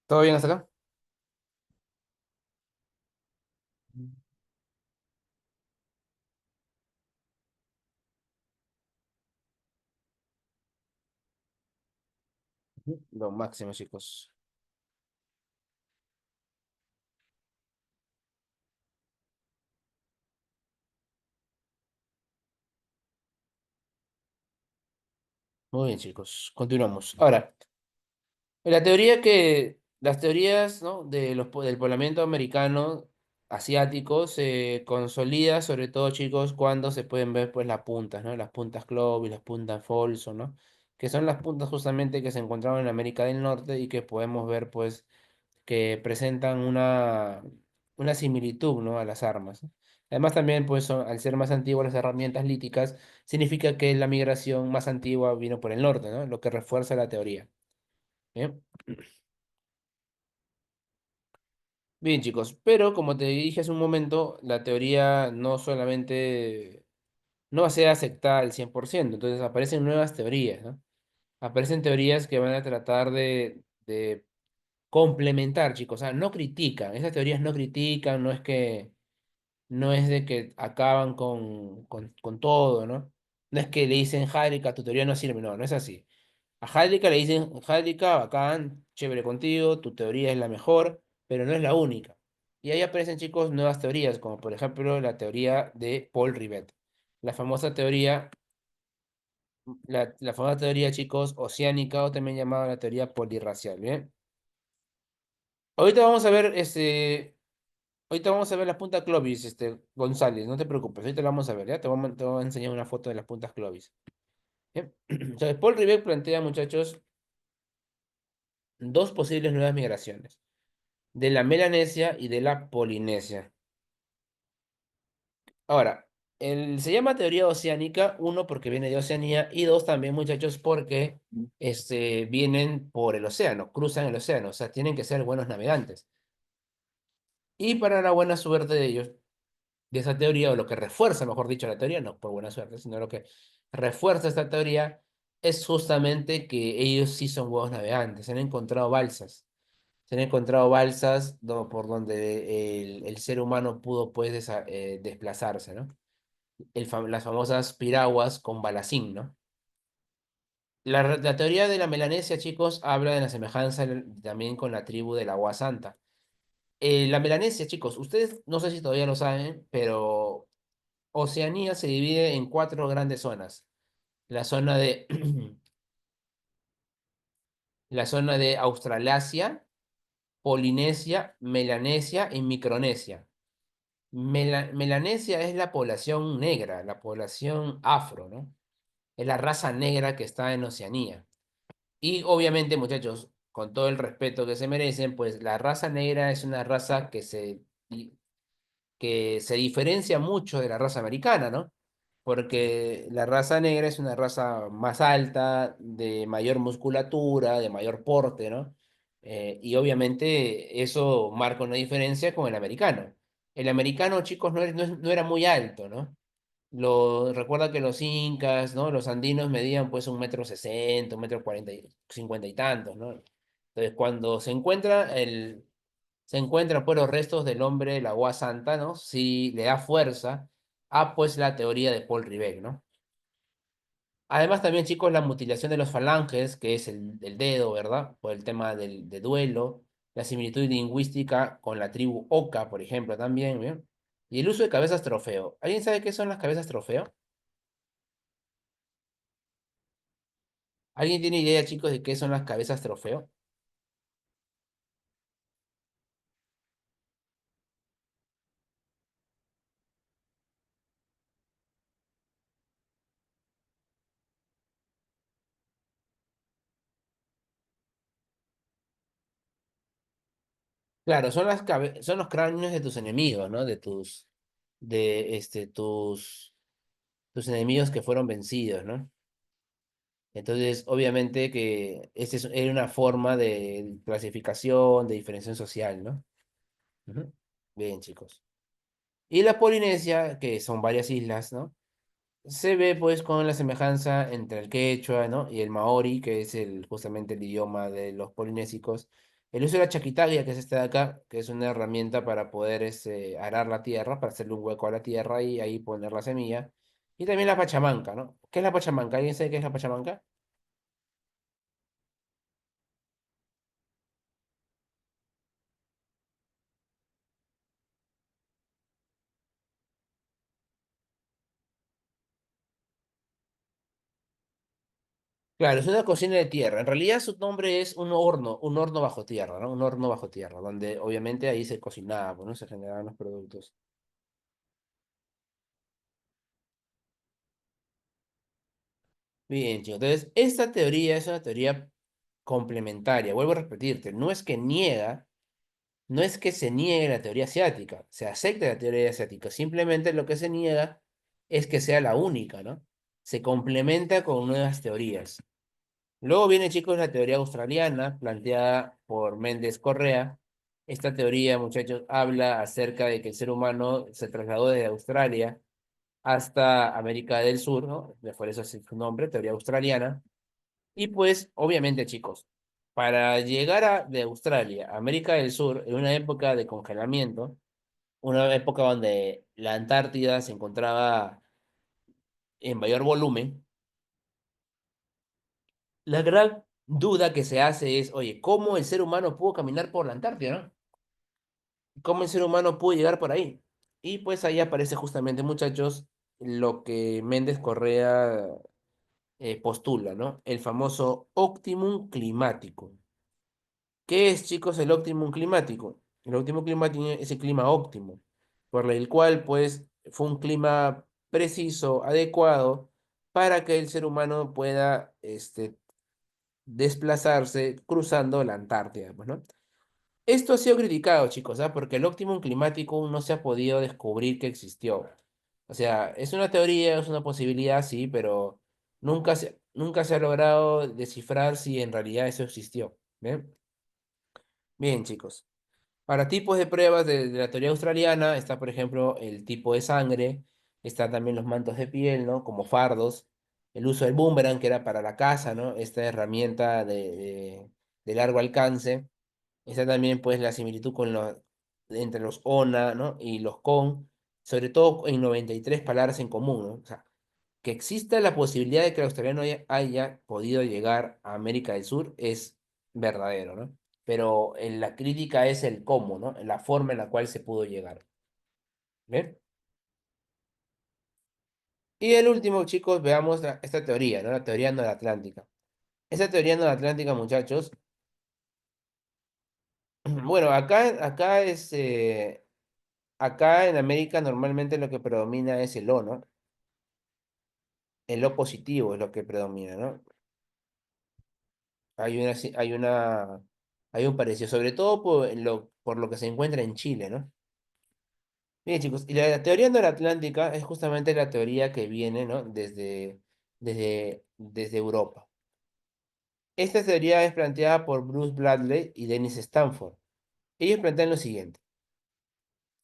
¿Todo bien hasta acá? Ujú. Lo máximo, chicos. Muy bien, chicos. Continuamos. Ahora, las teorías, ¿no? Del poblamiento americano asiático se consolida, sobre todo, chicos, cuando se pueden ver, pues, las puntas, ¿no? Las puntas Clovis, las puntas Folsom, ¿no? Que son las puntas justamente que se encontraron en América del Norte y que podemos ver, pues, que presentan una similitud, ¿no? A las armas, ¿no? Además, también, pues, al ser más antiguas las herramientas líticas, significa que la migración más antigua vino por el norte, ¿no? Lo que refuerza la teoría. Bien. Bien, chicos, pero como te dije hace un momento, la teoría no solamente no va a ser aceptada al 100%. Entonces aparecen nuevas teorías, ¿no? Aparecen teorías que van a tratar de complementar, chicos, o sea, no critican, esas teorías no critican, no es de que acaban con todo, ¿no? No es que le dicen, Járica, tu teoría no sirve, no, no es así. A Jálica le dicen, Jálica, bacán, chévere contigo, tu teoría es la mejor, pero no es la única. Y ahí aparecen, chicos, nuevas teorías, como por ejemplo la teoría de Paul Rivet. La famosa teoría, la famosa teoría, chicos, oceánica o también llamada la teoría polirracial, ¿bien? Ahorita vamos a ver, ahorita vamos a ver las puntas Clovis, González, no te preocupes, ahorita la vamos a ver, ¿ya? Te voy a enseñar una foto de las puntas Clovis. ¿Bien? Entonces, Paul Rivet plantea, muchachos, dos posibles nuevas migraciones, de la Melanesia y de la Polinesia. Ahora, se llama teoría oceánica, uno, porque viene de Oceanía, y dos, también, muchachos, porque vienen por el océano, cruzan el océano, o sea, tienen que ser buenos navegantes. Y para la buena suerte de ellos, de esa teoría, o lo que refuerza, mejor dicho, la teoría, no por buena suerte, sino lo que refuerza esta teoría, es justamente que ellos sí son buenos navegantes, han encontrado balsas. Se han encontrado balsas por donde el ser humano pudo pues desplazarse, ¿no? Las famosas piraguas con balacín, ¿no? La teoría de la Melanesia, chicos, habla de la semejanza también con la tribu del Agua Santa. La Melanesia, chicos, ustedes no sé si todavía lo saben, pero Oceanía se divide en cuatro grandes zonas. La zona de, la zona de Australasia, Polinesia, Melanesia y Micronesia. Melanesia es la población negra, la población afro, ¿no? Es la raza negra que está en Oceanía. Y obviamente, muchachos, con todo el respeto que se merecen, pues la raza negra es una raza que se diferencia mucho de la raza americana, ¿no? Porque la raza negra es una raza más alta, de mayor musculatura, de mayor porte, ¿no? Y obviamente eso marca una diferencia con el americano. El americano, chicos, no era muy alto, ¿no? Recuerda que los incas, ¿no? Los andinos medían pues 1,60 m, 1,40 m, 50 y tantos, ¿no? Entonces, cuando se encuentran pues los restos del hombre de la Agua Santa, ¿no? Sí le da fuerza Pues la teoría de Paul Rivet, ¿no? Además también, chicos, la mutilación de los falanges, que es el dedo, ¿verdad? Por el tema de duelo, la similitud lingüística con la tribu Oca, por ejemplo, también, ¿bien? Y el uso de cabezas trofeo. ¿Alguien sabe qué son las cabezas trofeo? ¿Alguien tiene idea, chicos, de qué son las cabezas trofeo? Claro, son los cráneos de tus enemigos, ¿no? Tus enemigos que fueron vencidos, ¿no? Entonces, obviamente que era una forma de clasificación, de diferenciación social, ¿no? Ujú. Bien, chicos. Y la Polinesia, que son varias islas, ¿no? Se ve pues con la semejanza entre el quechua, ¿no? Y el maori, que es justamente el idioma de los polinésicos. El uso de la chaquitaglia, que es esta de acá, que es una herramienta para poder arar la tierra, para hacerle un hueco a la tierra y ahí poner la semilla. Y también la pachamanca, ¿no? ¿Qué es la pachamanca? ¿Alguien sabe qué es la pachamanca? Claro, es una cocina de tierra. En realidad su nombre es un horno bajo tierra, ¿no? Un horno bajo tierra, donde obviamente ahí se cocinaba, pues, ¿no? Se generaban los productos. Bien, chicos. Entonces, esta teoría es una teoría complementaria. Vuelvo a repetirte, no es que se niegue la teoría asiática, se acepta la teoría asiática. Simplemente lo que se niega es que sea la única, ¿no? Se complementa con nuevas teorías. Luego viene, chicos, la teoría australiana, planteada por Méndez Correa. Esta teoría, muchachos, habla acerca de que el ser humano se trasladó desde Australia hasta América del Sur, ¿no? Por eso es su nombre, teoría australiana. Y pues, obviamente, chicos, para llegar de Australia a América del Sur, en una época de congelamiento, una época donde la Antártida se encontraba en mayor volumen, la gran duda que se hace es, oye, ¿cómo el ser humano pudo caminar por la Antártida, no? ¿Cómo el ser humano pudo llegar por ahí? Y pues ahí aparece justamente, muchachos, lo que Méndez Correa postula, ¿no? El famoso óptimum climático. ¿Qué es, chicos, el óptimum climático? El óptimo climático es el clima óptimo, por el cual, pues, fue un clima preciso, adecuado, para que el ser humano pueda, desplazarse cruzando la Antártida, pues, ¿no? Esto ha sido criticado, chicos, ¿ah? Porque el óptimo climático aún no se ha podido descubrir que existió. O sea, es una teoría, es una posibilidad, sí, pero nunca se ha logrado descifrar si en realidad eso existió. ¿Bien? Bien, chicos. Para tipos de pruebas de la teoría australiana está, por ejemplo, el tipo de sangre, están también los mantos de piel, ¿no? Como fardos, el uso del boomerang, que era para la caza, ¿no? Esta herramienta de largo alcance. Está también, pues, la similitud entre los ONA, ¿no? Y los CON, sobre todo en 93 palabras en común, ¿no? O sea, que exista la posibilidad de que el australiano haya podido llegar a América del Sur es verdadero, ¿no? Pero la crítica es el cómo, ¿no? La forma en la cual se pudo llegar. ¿Bien? Y el último, chicos, veamos esta teoría, ¿no? La teoría noratlántica. Esa teoría noratlántica, muchachos, bueno, acá en América normalmente lo que predomina es el O, ¿no? El O positivo es lo que predomina, ¿no? Hay una, si- hay un parecido, sobre todo por lo que se encuentra en Chile, ¿no? Bien, chicos, y la teoría noratlántica es justamente la teoría que viene, ¿no? Desde Europa. Esta teoría es planteada por Bruce Bradley y Dennis Stanford. Ellos plantean lo siguiente.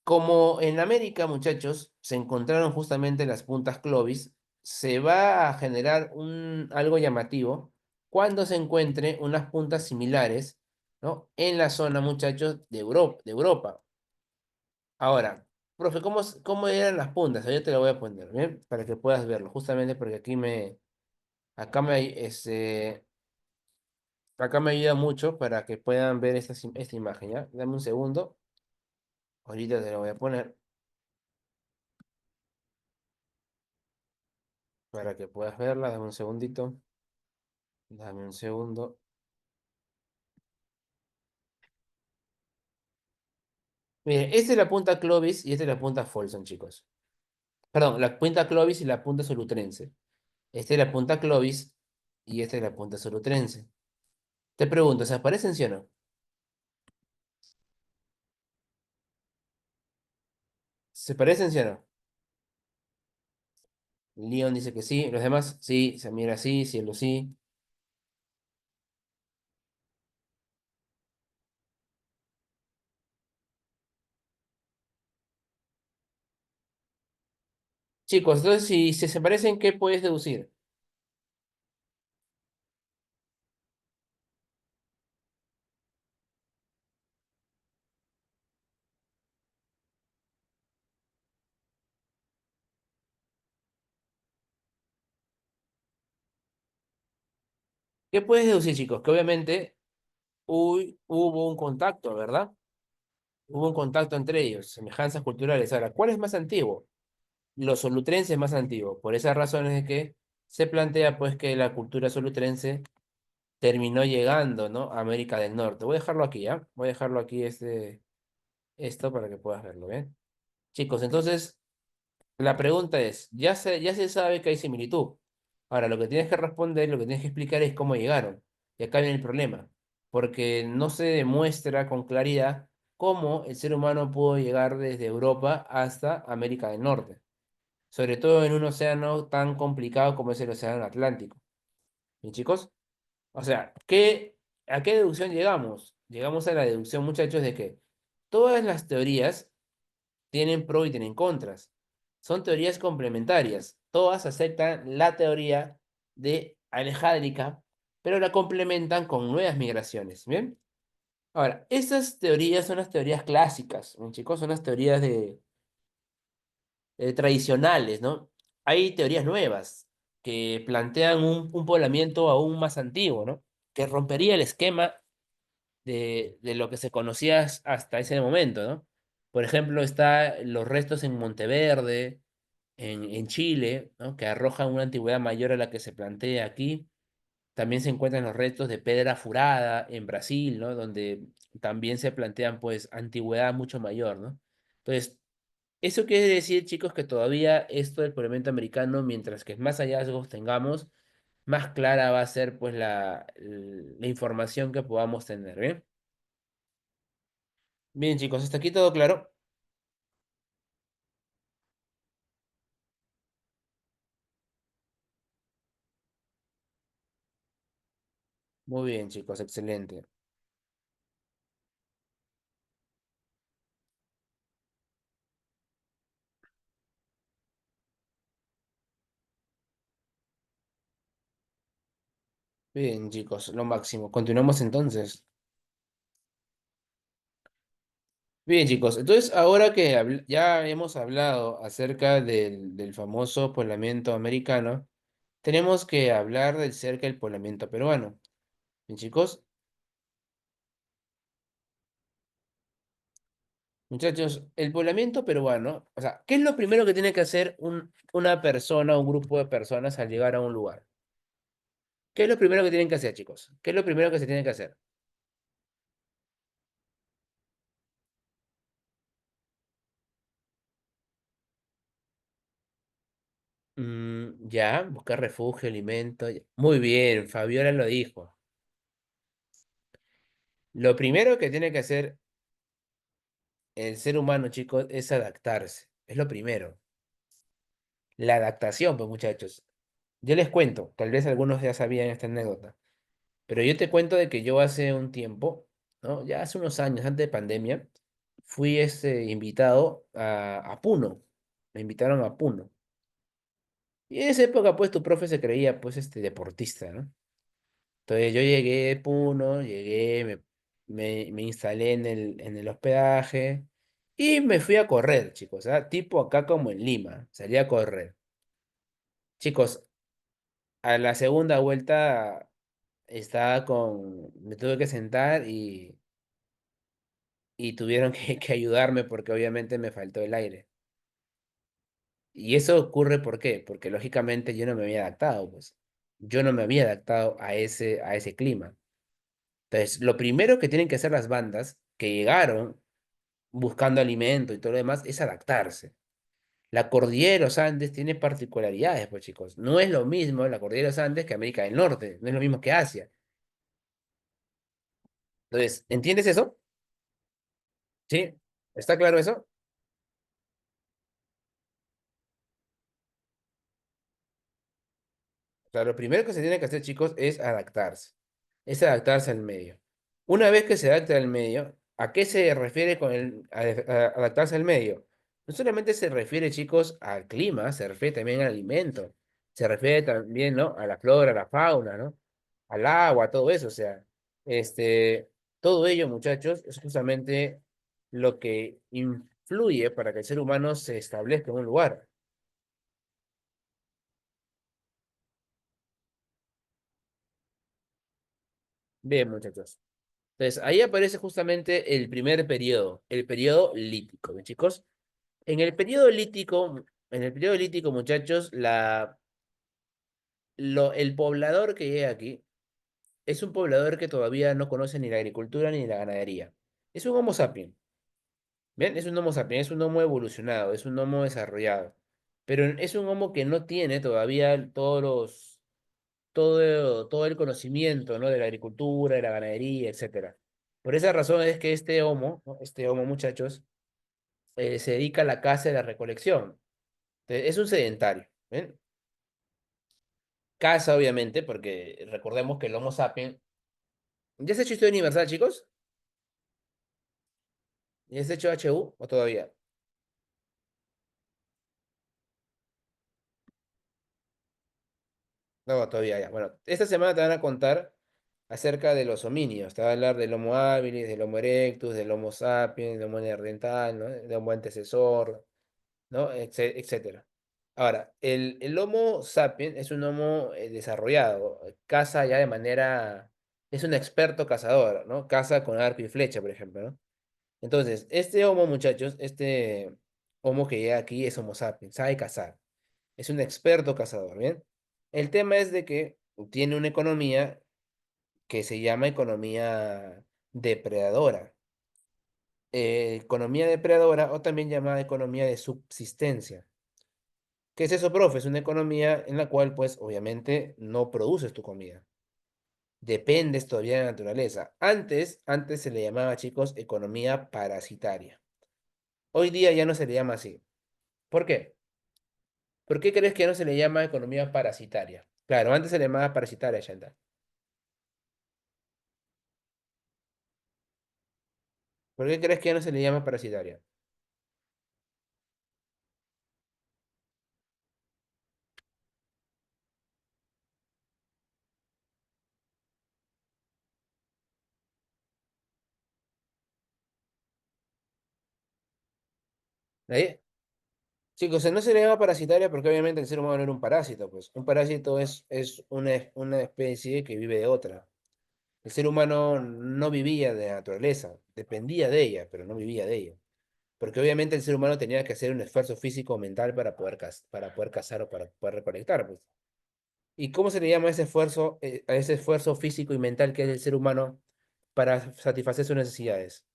Como en América, muchachos, se encontraron justamente las puntas Clovis, se va a generar algo llamativo cuando se encuentre unas puntas similares, ¿no? En la zona, muchachos, de Europa. Ahora, Profe, ¿cómo eran las puntas? Yo te lo voy a poner, ¿bien? Para que puedas verlo, justamente porque acá me ayuda mucho para que puedan ver esta imagen, ¿ya? Dame un segundo, ahorita te lo voy a poner para que puedas verla, dame un segundito, dame un segundo. Miren, esta es la punta Clovis y esta es la punta Folsom, chicos. Perdón, la punta Clovis y la punta Solutrense. Esta es la punta Clovis y esta es la punta Solutrense. Te pregunto, ¿se parecen sí o no? ¿Se parecen sí o no? Leon dice que sí, los demás sí, se mira sí, cielo sí. Chicos, entonces si se parecen, ¿qué puedes deducir? ¿Qué puedes deducir, chicos? Que obviamente hubo un contacto, ¿verdad? Hubo un contacto entre ellos, semejanzas culturales. Ahora, ¿cuál es más antiguo? Los solutrenses es más antiguo. Por esas razones es que se plantea pues que la cultura solutrense terminó llegando, ¿no? A América del Norte. Voy a dejarlo aquí, ¿ya? Voy a dejarlo aquí esto para que puedas verlo, ¿bien? Chicos, entonces la pregunta es, ya se sabe que hay similitud. Ahora, lo que tienes que responder, lo que tienes que explicar es cómo llegaron. Y acá viene el problema, porque no se demuestra con claridad cómo el ser humano pudo llegar desde Europa hasta América del Norte, sobre todo en un océano tan complicado como es el océano Atlántico. ¿Bien, chicos? O sea, ¿a qué deducción llegamos? Llegamos a la deducción, muchachos, de que todas las teorías tienen pro y tienen contras. Son teorías complementarias. Todas aceptan la teoría de Alejandrica, pero la complementan con nuevas migraciones. ¿Bien? Ahora, esas teorías son las teorías clásicas, ¿bien, chicos? Son las teorías tradicionales, ¿no? Hay teorías nuevas que plantean un poblamiento aún más antiguo, ¿no? Que rompería el esquema de lo que se conocía hasta ese momento, ¿no? Por ejemplo, está los restos en Monteverde, en Chile, ¿no? Que arrojan una antigüedad mayor a la que se plantea aquí. También se encuentran los restos de Pedra Furada en Brasil, ¿no? Donde también se plantean, pues, antigüedad mucho mayor, ¿no? Entonces, eso quiere decir, chicos, que todavía esto del poblamiento americano, mientras que más hallazgos tengamos, más clara va a ser, pues, la información que podamos tener, ¿bien? Bien, chicos, hasta aquí todo claro. Muy bien, chicos, excelente. Bien, chicos, lo máximo. Continuamos entonces. Bien, chicos, entonces ahora que ya hemos hablado acerca del famoso poblamiento americano, tenemos que hablar del cerca del poblamiento peruano. Bien, chicos, muchachos, el poblamiento peruano, o sea, ¿qué es lo primero que tiene que hacer una persona o un grupo de personas al llegar a un lugar? ¿Qué es lo primero que tienen que hacer, chicos? ¿Qué es lo primero que se tiene que hacer? Ya, buscar refugio, alimento. Muy bien, Fabiola lo dijo. Lo primero que tiene que hacer el ser humano, chicos, es adaptarse. Es lo primero. La adaptación, pues, muchachos. Yo les cuento, tal vez algunos ya sabían esta anécdota, pero yo te cuento de que yo hace un tiempo, ¿no? Ya hace unos años, antes de pandemia, fui invitado a Puno. Me invitaron a Puno. Y en esa época, pues, tu profe se creía, pues, deportista, ¿no? Entonces yo llegué a Puno, me instalé en el hospedaje Y me fui a correr, chicos, ¿ah? Tipo acá como en Lima, salí a correr. Chicos, a la segunda vuelta me tuve que sentar y tuvieron que ayudarme porque obviamente me faltó el aire. Y eso ocurre ¿por qué? Porque lógicamente yo no me había adaptado, pues. Yo no me había adaptado a ese clima. Entonces, lo primero que tienen que hacer las bandas que llegaron buscando alimento y todo lo demás es adaptarse. La cordillera de los Andes tiene particularidades, pues chicos. No es lo mismo la cordillera de los Andes que América del Norte, no es lo mismo que Asia. Entonces, ¿entiendes eso? ¿Sí? ¿Está claro eso? O sea, lo primero que se tiene que hacer, chicos, es adaptarse. Es adaptarse al medio. Una vez que se adapta al medio, ¿a qué se refiere con a adaptarse al medio? No solamente se refiere, chicos, al clima, se refiere también al alimento. Se refiere también, ¿no? A la flora, a la fauna, ¿no? Al agua, todo eso. O sea, este, todo ello, muchachos, es justamente lo que influye para que el ser humano se establezca en un lugar. Bien, muchachos. Entonces, ahí aparece justamente el periodo lítico, ¿ven, chicos? En el periodo lítico, en el periodo lítico, muchachos, el poblador que llega aquí es un poblador que todavía no conoce ni la agricultura ni la ganadería. Es un Homo sapiens, ¿ven? Es un Homo sapiens, es un Homo evolucionado, es un Homo desarrollado. Pero es un Homo que no tiene todavía todo el conocimiento, ¿no? De la agricultura, de la ganadería, etcétera. Por esa razón es que este Homo, ¿no? Este Homo, muchachos, se dedica a la caza y la recolección. Es un sedentario, ¿ven? Caza, obviamente, porque recordemos que el Homo sapiens... ¿Ya se ha hecho historia universal, chicos? ¿Ya se ha hecho HU o todavía? No, todavía ya. Bueno, esta semana te van a contar acerca de los homínidos. Te va a hablar del Homo habilis, del Homo erectus, del Homo sapiens, del Homo neandertal, ¿no? Del Homo antecesor, ¿no? Etcétera. Ahora, el Homo sapiens es un Homo desarrollado, caza ya de manera, es un experto cazador, ¿no? Caza con arco y flecha, por ejemplo, ¿no? Entonces, este Homo, muchachos, este Homo que llega aquí es Homo sapiens, sabe cazar, es un experto cazador, ¿bien? El tema es de que tiene una economía que se llama economía depredadora. Economía depredadora o también llamada economía de subsistencia. ¿Qué es eso, profe? Es una economía en la cual, pues, obviamente, no produces tu comida. Dependes todavía de la naturaleza. Antes se le llamaba, chicos, economía parasitaria. Hoy día ya no se le llama así. ¿Por qué? ¿Por qué crees que ya no se le llama economía parasitaria? Claro, antes se le llamaba parasitaria, Shanda. ¿Por qué crees que ya no se le llama parasitaria? ¿Ahí? Chicos, no se le llama parasitaria porque obviamente el ser humano no era un parásito, pues. Un parásito es una especie que vive de otra. El ser humano no vivía de la naturaleza, dependía de ella, pero no vivía de ella. Porque obviamente el ser humano tenía que hacer un esfuerzo físico o mental para poder cazar o para poder recolectar, pues. ¿Y cómo se le llama a ese esfuerzo físico y mental que es el ser humano para satisfacer sus necesidades?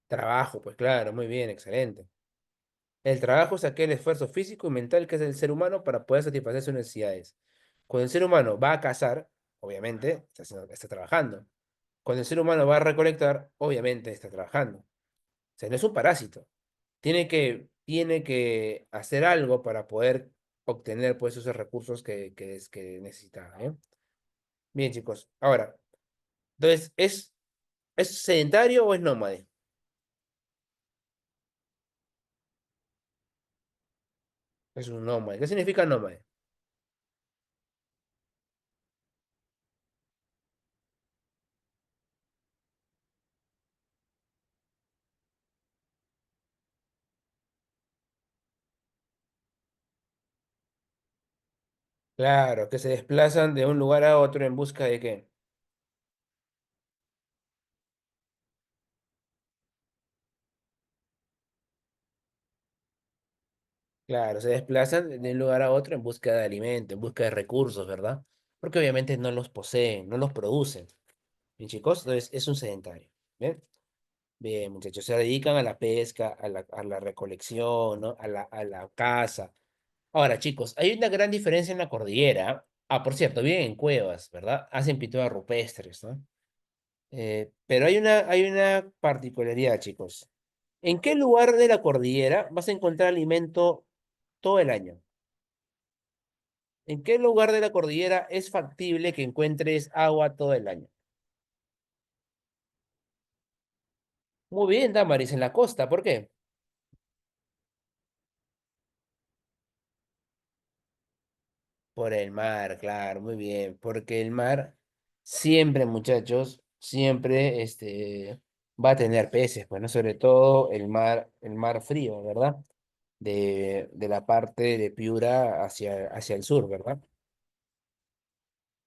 Trabajo, pues claro, muy bien, excelente. El trabajo es aquel esfuerzo físico y mental que es el ser humano para poder satisfacer sus necesidades. Cuando el ser humano va a cazar, obviamente, está trabajando. Cuando el ser humano va a recolectar, obviamente está trabajando. O sea, no es un parásito. Tiene que hacer algo para poder obtener pues esos recursos que necesita, ¿eh? Bien, chicos. Ahora, entonces, ¿es sedentario o es nómade? Es un nómade. ¿Qué significa nómade? Claro, que se desplazan de un lugar a otro en busca de qué. Claro, se desplazan de un lugar a otro en busca de alimento, en busca de recursos, ¿verdad? Porque obviamente no los poseen, no los producen. Bien, chicos, entonces es un sedentario. ¿Bien? Bien, muchachos, se dedican a la pesca, a la recolección, ¿no? A la caza. Ahora, chicos, hay una gran diferencia en la cordillera. Ah, por cierto, viven en cuevas, ¿verdad? Hacen pinturas rupestres, ¿no? Pero hay una particularidad, chicos. ¿En qué lugar de la cordillera vas a encontrar alimento todo el año? ¿En qué lugar de la cordillera es factible que encuentres agua todo el año? Muy bien, Damaris, en la costa. ¿Por qué? Por el mar, claro, muy bien. Porque el mar siempre, muchachos, siempre va a tener peces, bueno, sobre todo el mar frío, ¿verdad? De la parte de Piura hacia el sur, ¿verdad?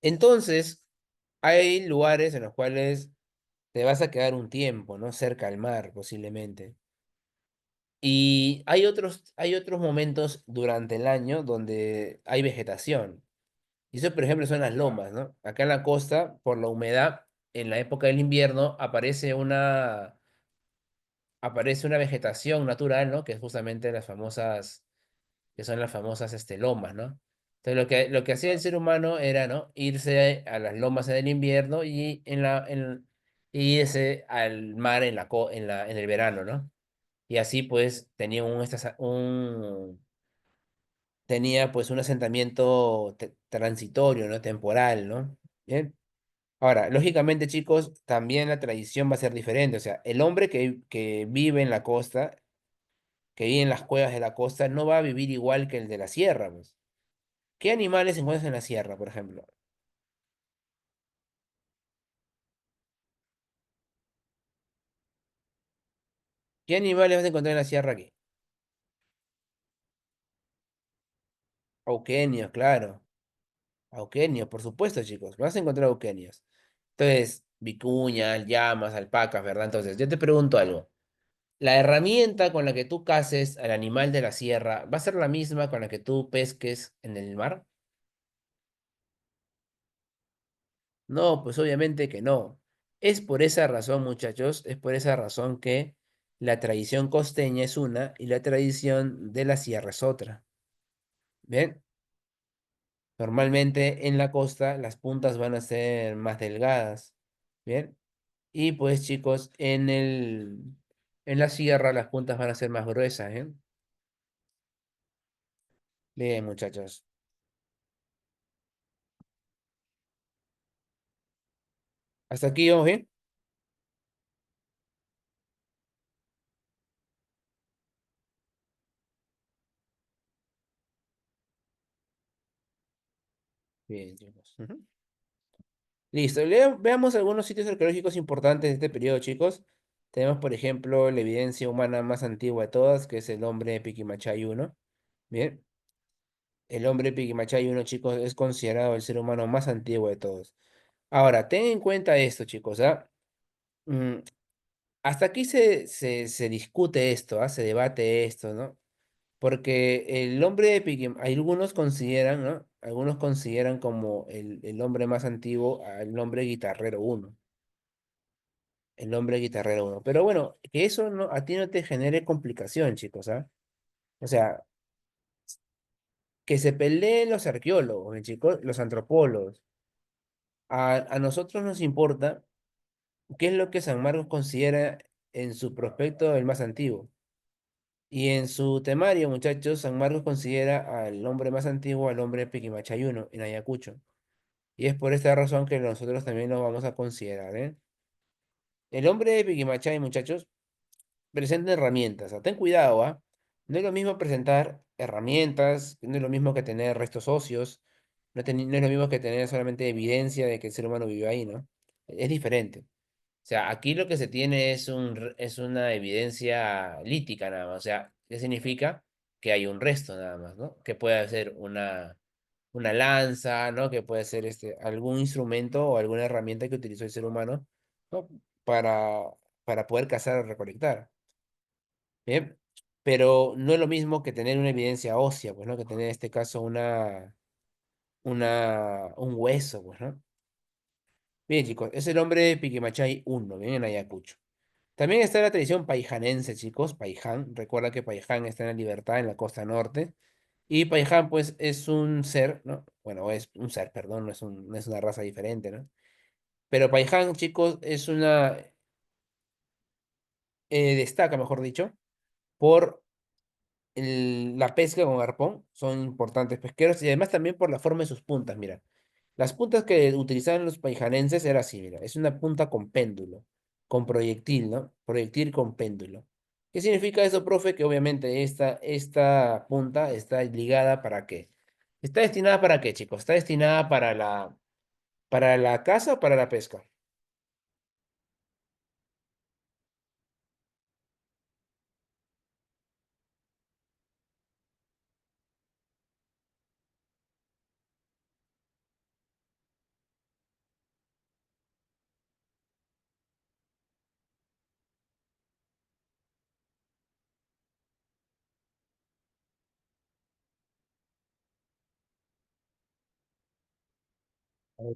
Entonces, hay lugares en los cuales te vas a quedar un tiempo, ¿no? Cerca al mar, posiblemente. Y hay otros momentos durante el año donde hay vegetación. Y eso, por ejemplo, son las lomas, ¿no? Acá en la costa, por la humedad, en la época del invierno, aparece una vegetación natural, ¿no? Que es justamente que son las famosas lomas, ¿no? Entonces, lo que hacía el ser humano era, ¿no? Irse a las lomas en el invierno y irse al mar en el verano, ¿no? Y así pues tenía pues un asentamiento transitorio, ¿no? Temporal, ¿no? Bien. Ahora, lógicamente, chicos, también la tradición va a ser diferente. O sea, el hombre que vive en la costa, que vive en las cuevas de la costa, no va a vivir igual que el de la sierra, pues. ¿Qué animales encuentras en la sierra, por ejemplo? ¿Qué animales vas a encontrar en la sierra aquí? Auquenios, claro. Auquenios, por supuesto, chicos. Vas a encontrar auquenios. Entonces, vicuñas, llamas, alpacas, ¿verdad? Entonces, yo te pregunto algo. ¿La herramienta con la que tú caces al animal de la sierra va a ser la misma con la que tú pesques en el mar? No, pues obviamente que no. Es por esa razón, muchachos, es por esa razón que la tradición costeña es una y la tradición de la sierra es otra. Bien, normalmente en la costa las puntas van a ser más delgadas. Bien, y pues chicos, en la sierra las puntas van a ser más gruesas, ¿eh? Bien, muchachos. ¿Hasta aquí vamos bien? Bien, chicos. Ujú. Listo. Veamos algunos sitios arqueológicos importantes de este periodo, chicos. Tenemos, por ejemplo, la evidencia humana más antigua de todas, que es el hombre Piquimachay 1. Bien. El hombre Piquimachay 1, chicos, es considerado el ser humano más antiguo de todos. Ahora, ten en cuenta esto, chicos, ¿ah? Mm, Hasta aquí se discute esto, ¿ah? Se debate esto, ¿no? Porque el hombre de algunos consideran, ¿no? Algunos consideran como el hombre más antiguo al hombre guitarrero uno. El hombre guitarrero uno. Pero bueno, que eso no, a ti no te genere complicación, chicos, ¿ah? O sea, que se peleen los arqueólogos, chicos, los antropólogos. A nosotros nos importa qué es lo que San Marcos considera en su prospecto el más antiguo. Y en su temario, muchachos, San Marcos considera al hombre más antiguo al hombre Piquimachayuno en Ayacucho. Y es por esta razón que nosotros también lo vamos a considerar, ¿eh? El hombre de Piquimachay, muchachos, presenta herramientas. Ten cuidado, ¿ah? No es lo mismo presentar herramientas, no es lo mismo que tener restos óseos, no es lo mismo que tener solamente evidencia de que el ser humano vivió ahí, ¿no? Es diferente. O sea, aquí lo que se tiene es una evidencia lítica nada más. O sea, ¿qué significa? Que hay un resto nada más, ¿no? Que puede ser una lanza, ¿no? Que puede ser algún instrumento o alguna herramienta que utilizó el ser humano, ¿no? Para, para poder cazar o recolectar. Bien, pero no es lo mismo que tener una evidencia ósea, pues, ¿no? Que tener en este caso un hueso, pues, ¿no? Bien, chicos, es el hombre Piquimachay uno, bien, en Ayacucho. También está la tradición paijanense, chicos, Paiján. Recuerda que Paiján está en la Libertad, en la costa norte. Y Paiján, pues, es un ser, ¿no? Bueno, es un ser, perdón, no es una raza diferente, ¿no? Pero Paiján, chicos, destaca, mejor dicho, por la pesca con arpón. Son importantes pesqueros y además también por la forma de sus puntas, mira. Las puntas que utilizaban los paijanenses era así, mira, es una punta con péndulo, con proyectil, ¿no? Proyectil con péndulo. ¿Qué significa eso, profe? Que obviamente esta punta está ligada para qué. ¿Está destinada para qué, chicos? ¿Está destinada para la caza o para la pesca?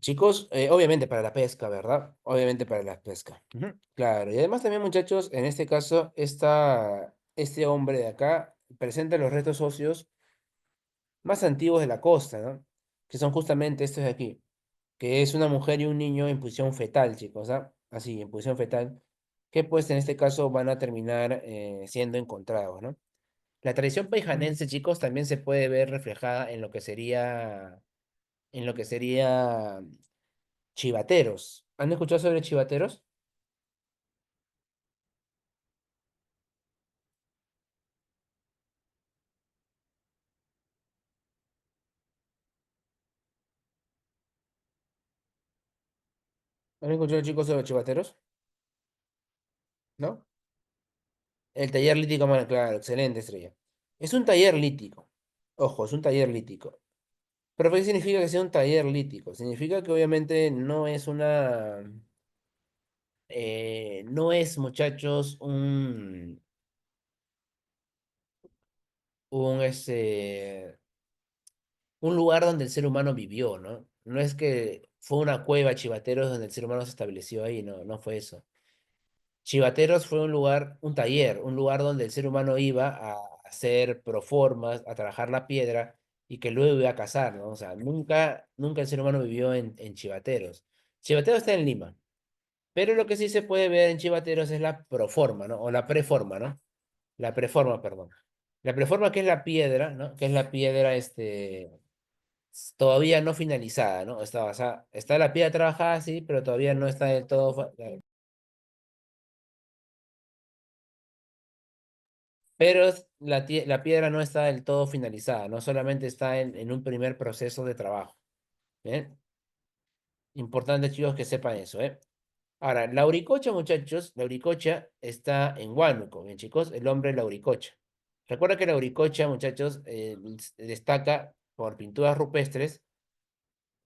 Chicos, obviamente para la pesca, ¿verdad? Obviamente para la pesca. Ujú. Claro, y además también, muchachos, en este caso, este hombre de acá presenta los restos óseos más antiguos de la costa, ¿no? Que son justamente estos de aquí, que es una mujer y un niño en posición fetal, chicos, ¿ah? Así, en posición fetal, que pues en este caso van a terminar siendo encontrados, ¿no? La tradición paijanense, chicos, también se puede ver reflejada en lo que sería chivateros. ¿Han escuchado sobre chivateros? ¿Han escuchado, chicos, sobre chivateros? ¿No? El taller lítico, bueno, claro, excelente, Estrella. Es un taller lítico. Ojo, es un taller lítico. ¿Pero qué significa que sea un taller lítico? Significa que obviamente no es, muchachos, un, un lugar donde el ser humano vivió, ¿no? No es que fue una cueva Chivateros donde el ser humano se estableció ahí, no, no fue eso. Chivateros fue un lugar, un taller, un lugar donde el ser humano iba a hacer proformas, a trabajar la piedra y que luego iba a cazar, ¿no? O sea, nunca el ser humano vivió en Chivateros. Chivateros está en Lima, pero lo que sí se puede ver en Chivateros es la proforma, ¿no? O la preforma, ¿no? La preforma, perdón. La preforma que es la piedra, ¿no? Que es la piedra, todavía no finalizada, ¿no? O sea, está la piedra trabajada, sí, pero todavía no está del todo. Pero la piedra no está del todo finalizada, no solamente está en un primer proceso de trabajo. ¿Bien? Importante, chicos, que sepan eso, ¿eh? Ahora, la Auricocha, muchachos, la Auricocha está en Huánuco, bien, chicos, el hombre de la Auricocha. Recuerda que la Auricocha, muchachos, destaca por pinturas rupestres,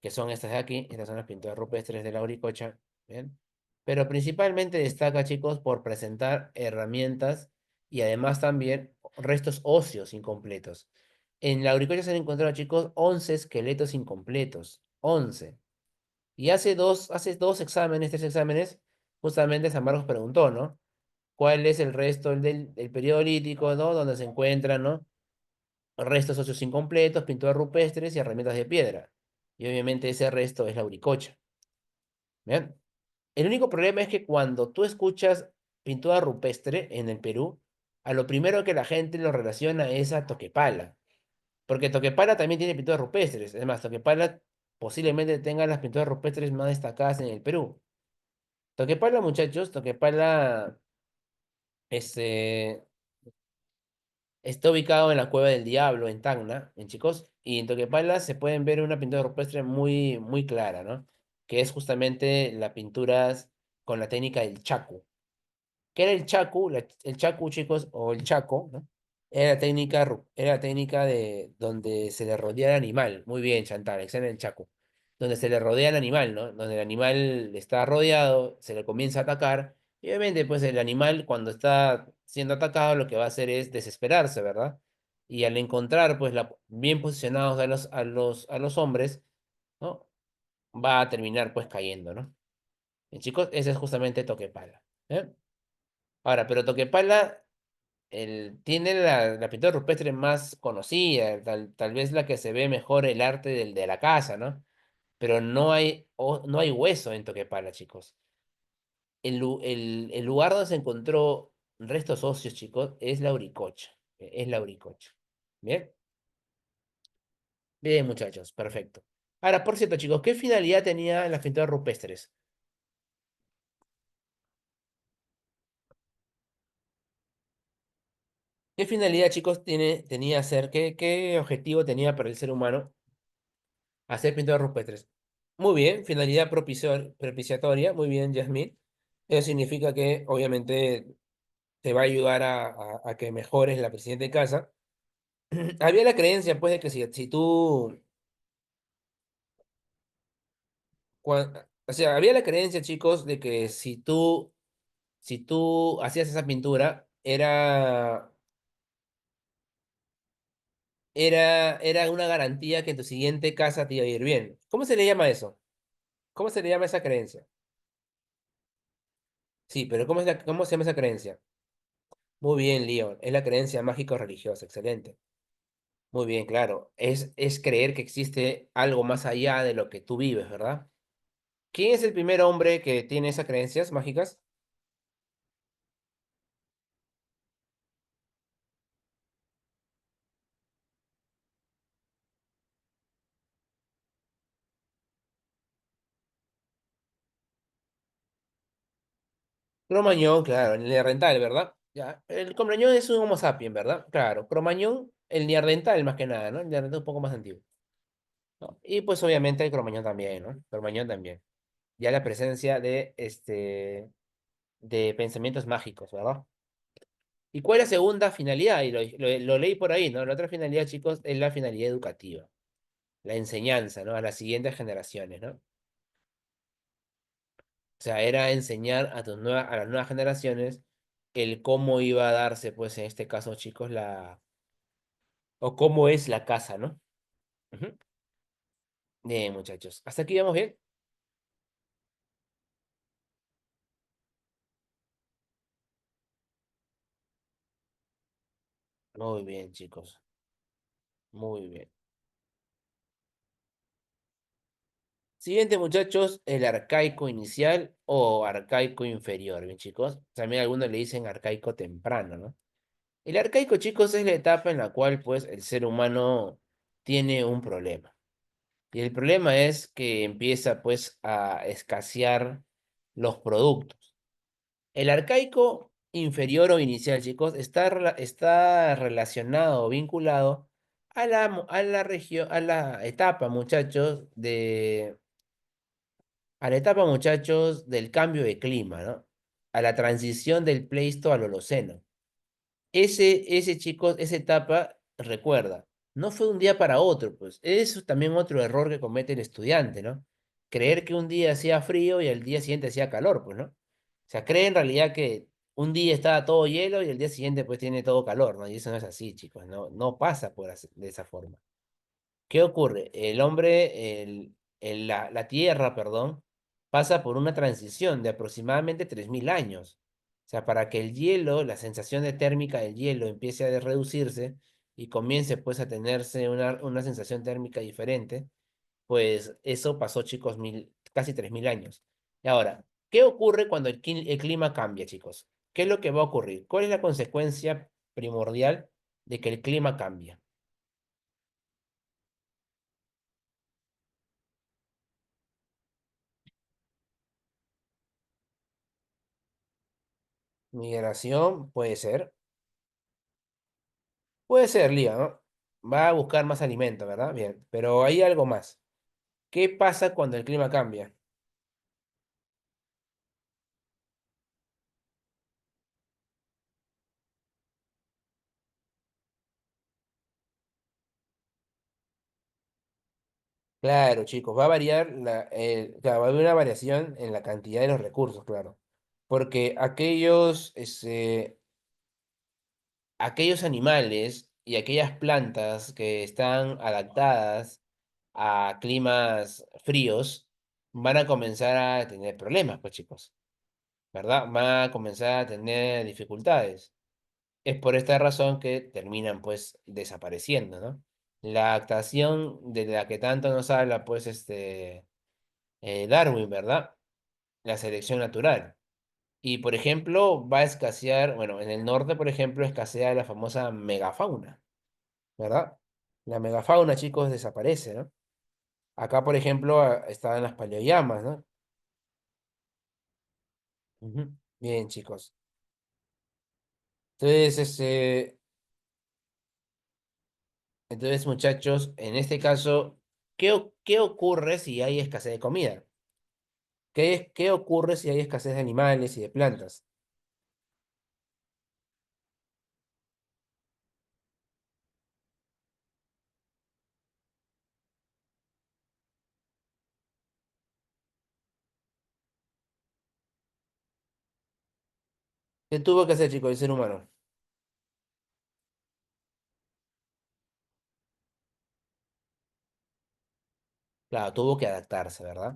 que son estas de aquí, estas son las pinturas rupestres de la Auricocha, ¿bien? Pero principalmente destaca, chicos, por presentar herramientas y además también restos óseos incompletos. En la Auricocha se han encontrado, chicos, 11 esqueletos incompletos, 11. Y hace dos exámenes, tres exámenes, justamente San Marcos preguntó, ¿no? ¿Cuál es el resto del periodo lítico, ¿no? Donde se encuentran, ¿no? Restos óseos incompletos, pinturas rupestres y herramientas de piedra. Y obviamente ese resto es la Auricocha. ¿Bien? El único problema es que cuando tú escuchas pintura rupestre en el Perú, a lo primero que la gente lo relaciona es a Toquepala, porque Toquepala también tiene pinturas rupestres. Es más, Toquepala posiblemente tenga las pinturas rupestres más destacadas en el Perú. Toquepala, muchachos, Toquepala este, está ubicado en la Cueva del Diablo, en Tacna, en Chicos, y en Toquepala se pueden ver una pintura rupestre muy, muy clara, ¿no? Que es justamente la pintura con la técnica del chacu. ¿Qué era el chacu? El chacu, chicos, o el chaco, ¿no? Era la técnica de donde se le rodea al animal. Muy bien, Chantal, excelente, Chaco. Donde se le rodea al animal, ¿no? Donde el animal está rodeado, se le comienza a atacar. Y obviamente, pues el animal, cuando está siendo atacado, lo que va a hacer es desesperarse, ¿verdad? Y al encontrar, pues, bien posicionados a los hombres, ¿no? Va a terminar, pues, cayendo, ¿no? Y chicos, ese es justamente Toquepala. ¿Eh? Ahora, pero Toquepala tiene la pintura rupestre más conocida, tal vez la que se ve mejor el arte de la casa, ¿no? Pero no hay hueso en Toquepala, chicos. El lugar donde se encontró restos óseos, chicos, es la Uricocha. Es la Uricocha. ¿Bien? Bien, muchachos, perfecto. Ahora, por cierto, chicos, ¿qué finalidad tenía las pinturas rupestres? ¿Qué finalidad, chicos, tenía hacer? ¿Qué objetivo tenía para el ser humano hacer pinturas rupestres? Muy bien, finalidad propiciatoria, muy bien, Yasmín. Eso significa que obviamente te va a ayudar a que mejores la presidenta de casa. Había la creencia, pues, de que si tú, o sea, había la creencia, chicos, de que si tú hacías esa pintura, era una garantía que en tu siguiente casa te iba a ir bien. ¿Cómo se le llama eso? ¿Cómo se le llama esa creencia? Sí, pero ¿cómo se llama esa creencia? Muy bien, Leon. Es la creencia mágico-religiosa. Excelente. Muy bien, claro. Es creer que existe algo más allá de lo que tú vives, ¿verdad? ¿Quién es el primer hombre que tiene esas creencias mágicas? Cromañón, claro, el neandertal, ¿verdad? Ya, el Cromañón es un Homo sapiens, ¿verdad? Claro, Cromañón, el neandertal más que nada, ¿no? El neandertal un poco más antiguo, ¿no? Y pues obviamente el Cromañón también, ¿no? Cromañón también. Ya la presencia de pensamientos mágicos, ¿verdad? ¿Y cuál es la segunda finalidad? Y lo leí por ahí, ¿no? La otra finalidad, chicos, es la finalidad educativa, la enseñanza, ¿no? A las siguientes generaciones, ¿no? O sea, era enseñar a las nuevas generaciones el cómo iba a darse, pues en este caso, chicos, o cómo es la casa, ¿no? Ujú. Bien, muchachos. ¿Hasta aquí vamos bien? Muy bien, chicos. Muy bien. Siguiente, muchachos, el arcaico inicial o arcaico inferior, bien, chicos. También algunos le dicen arcaico temprano, ¿no? El arcaico, chicos, es la etapa en la cual, pues, el ser humano tiene un problema. Y el problema es que empieza, pues, a escasear los productos. El arcaico inferior o inicial, chicos, está relacionado o vinculado a la región, a la etapa, muchachos, del cambio de clima, ¿no? A la transición del Pleisto al Holoceno. Ese, chicos, esa etapa, recuerda, no fue un día para otro, pues. Eso es también otro error que comete el estudiante, ¿no? Creer que un día hacía frío y al día siguiente hacía calor, pues, ¿no? O sea, cree en realidad que un día estaba todo hielo y el día siguiente pues tiene todo calor, ¿no? Y eso no es así, chicos, no pasa de esa forma. ¿Qué ocurre? La Tierra, perdón, pasa por una transición de aproximadamente 3.000 años. O sea, para que el hielo, la sensación de térmica del hielo empiece a reducirse y comience pues a tenerse una sensación térmica diferente, pues eso pasó, chicos, casi 3.000 años. Y ahora, ¿qué ocurre cuando el clima cambia, chicos? ¿Qué es lo que va a ocurrir? ¿Cuál es la consecuencia primordial de que el clima cambia? Migración, puede ser. Puede ser, Lía, ¿no? Va a buscar más alimento, ¿verdad? Bien, pero hay algo más. ¿Qué pasa cuando el clima cambia? Claro, chicos, va a variar claro, va a haber una variación en la cantidad de los recursos, claro. Porque aquellos animales y aquellas plantas que están adaptadas a climas fríos van a comenzar a tener problemas, pues chicos, ¿verdad? Van a comenzar a tener dificultades. Es por esta razón que terminan pues desapareciendo, ¿no? La adaptación de la que tanto nos habla pues Darwin, ¿verdad? La selección natural. Y por ejemplo va a escasear, bueno, en el norte por ejemplo escasea la famosa megafauna, ¿verdad? La megafauna, chicos, desaparece, ¿no? Acá, por ejemplo, están las paleoyamas, ¿no? Ujú. Bien, chicos. Entonces, muchachos, en este caso, ¿qué ocurre si hay escasez de comida? ¿Qué ocurre si hay escasez de animales y de plantas? ¿Qué tuvo que hacer, chicos, el ser humano? Claro, tuvo que adaptarse, ¿verdad?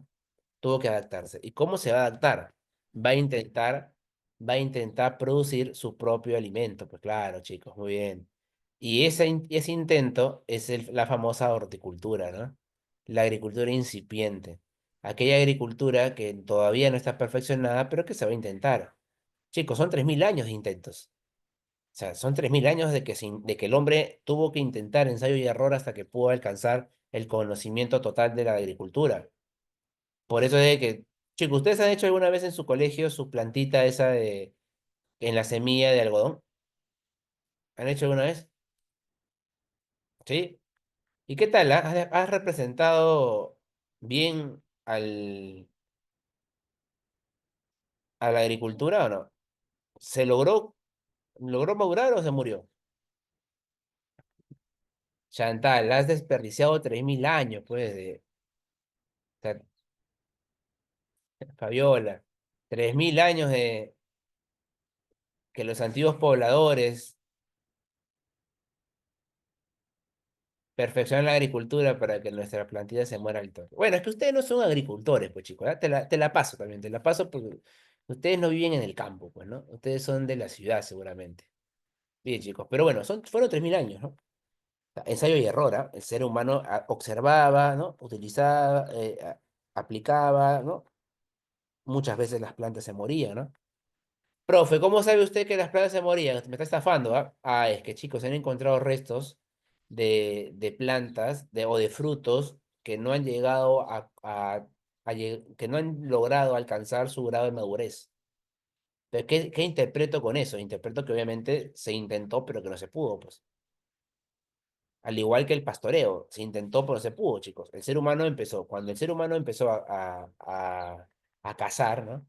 Tuvo que adaptarse. ¿Y cómo se va a adaptar? Va a intentar, va a intentar producir su propio alimento. Pues claro, chicos, muy bien. Y ese intento es la famosa horticultura, ¿no? La agricultura incipiente. Aquella agricultura que todavía no está perfeccionada, pero que se va a intentar. Chicos, son 3.000 años de intentos. O sea, son 3.000 años de que el hombre tuvo que intentar ensayo y error hasta que pudo alcanzar el conocimiento total de la agricultura. Por eso es que, chicos, ¿ustedes han hecho alguna vez en su colegio su plantita esa en la semilla de algodón? ¿Han hecho alguna vez? ¿Sí? ¿Y qué tal? ¿Has representado bien a la agricultura o no? ¿Se logró madurar o se murió? Chantal, has desperdiciado 3.000 años, pues, o sea, Fabiola. 3.000 años de que los antiguos pobladores perfeccionan la agricultura para que nuestra plantilla se muera al toque. Bueno, es que ustedes no son agricultores, pues, chicos, ¿verdad? Te la paso también, te la paso porque ustedes no viven en el campo, pues, ¿no? Ustedes son de la ciudad, seguramente. Bien, chicos, pero bueno, fueron 3.000 años, ¿no? Ensayo y error, ¿ah? El ser humano observaba, ¿no? Utilizaba, aplicaba, ¿no? Muchas veces las plantas se morían, ¿no? Profe, ¿cómo sabe usted que las plantas se morían? Me está estafando, ¿ah? Ah, es que chicos, se han encontrado restos de plantas o de frutos que no han llegado que no han logrado alcanzar su grado de madurez. Pero ¿qué interpreto con eso? Interpreto que obviamente se intentó, pero que no se pudo, pues. Al igual que el pastoreo, se intentó, pero no se pudo, chicos. Cuando el ser humano empezó a cazar, ¿no?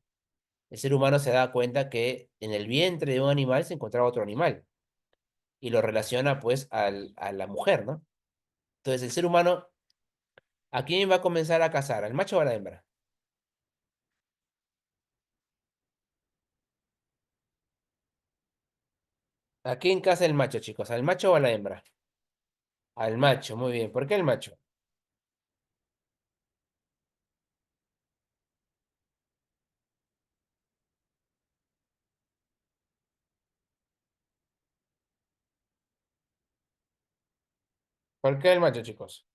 El ser humano se da cuenta que en el vientre de un animal se encontraba otro animal y lo relaciona pues a la mujer, ¿no? Entonces el ser humano, ¿a quién va a comenzar a cazar? ¿Al macho o a la hembra? ¿A quién caza el macho, chicos? ¿Al macho o a la hembra? Al macho, muy bien. ¿Por qué el macho? ¿Por qué el macho, chicos?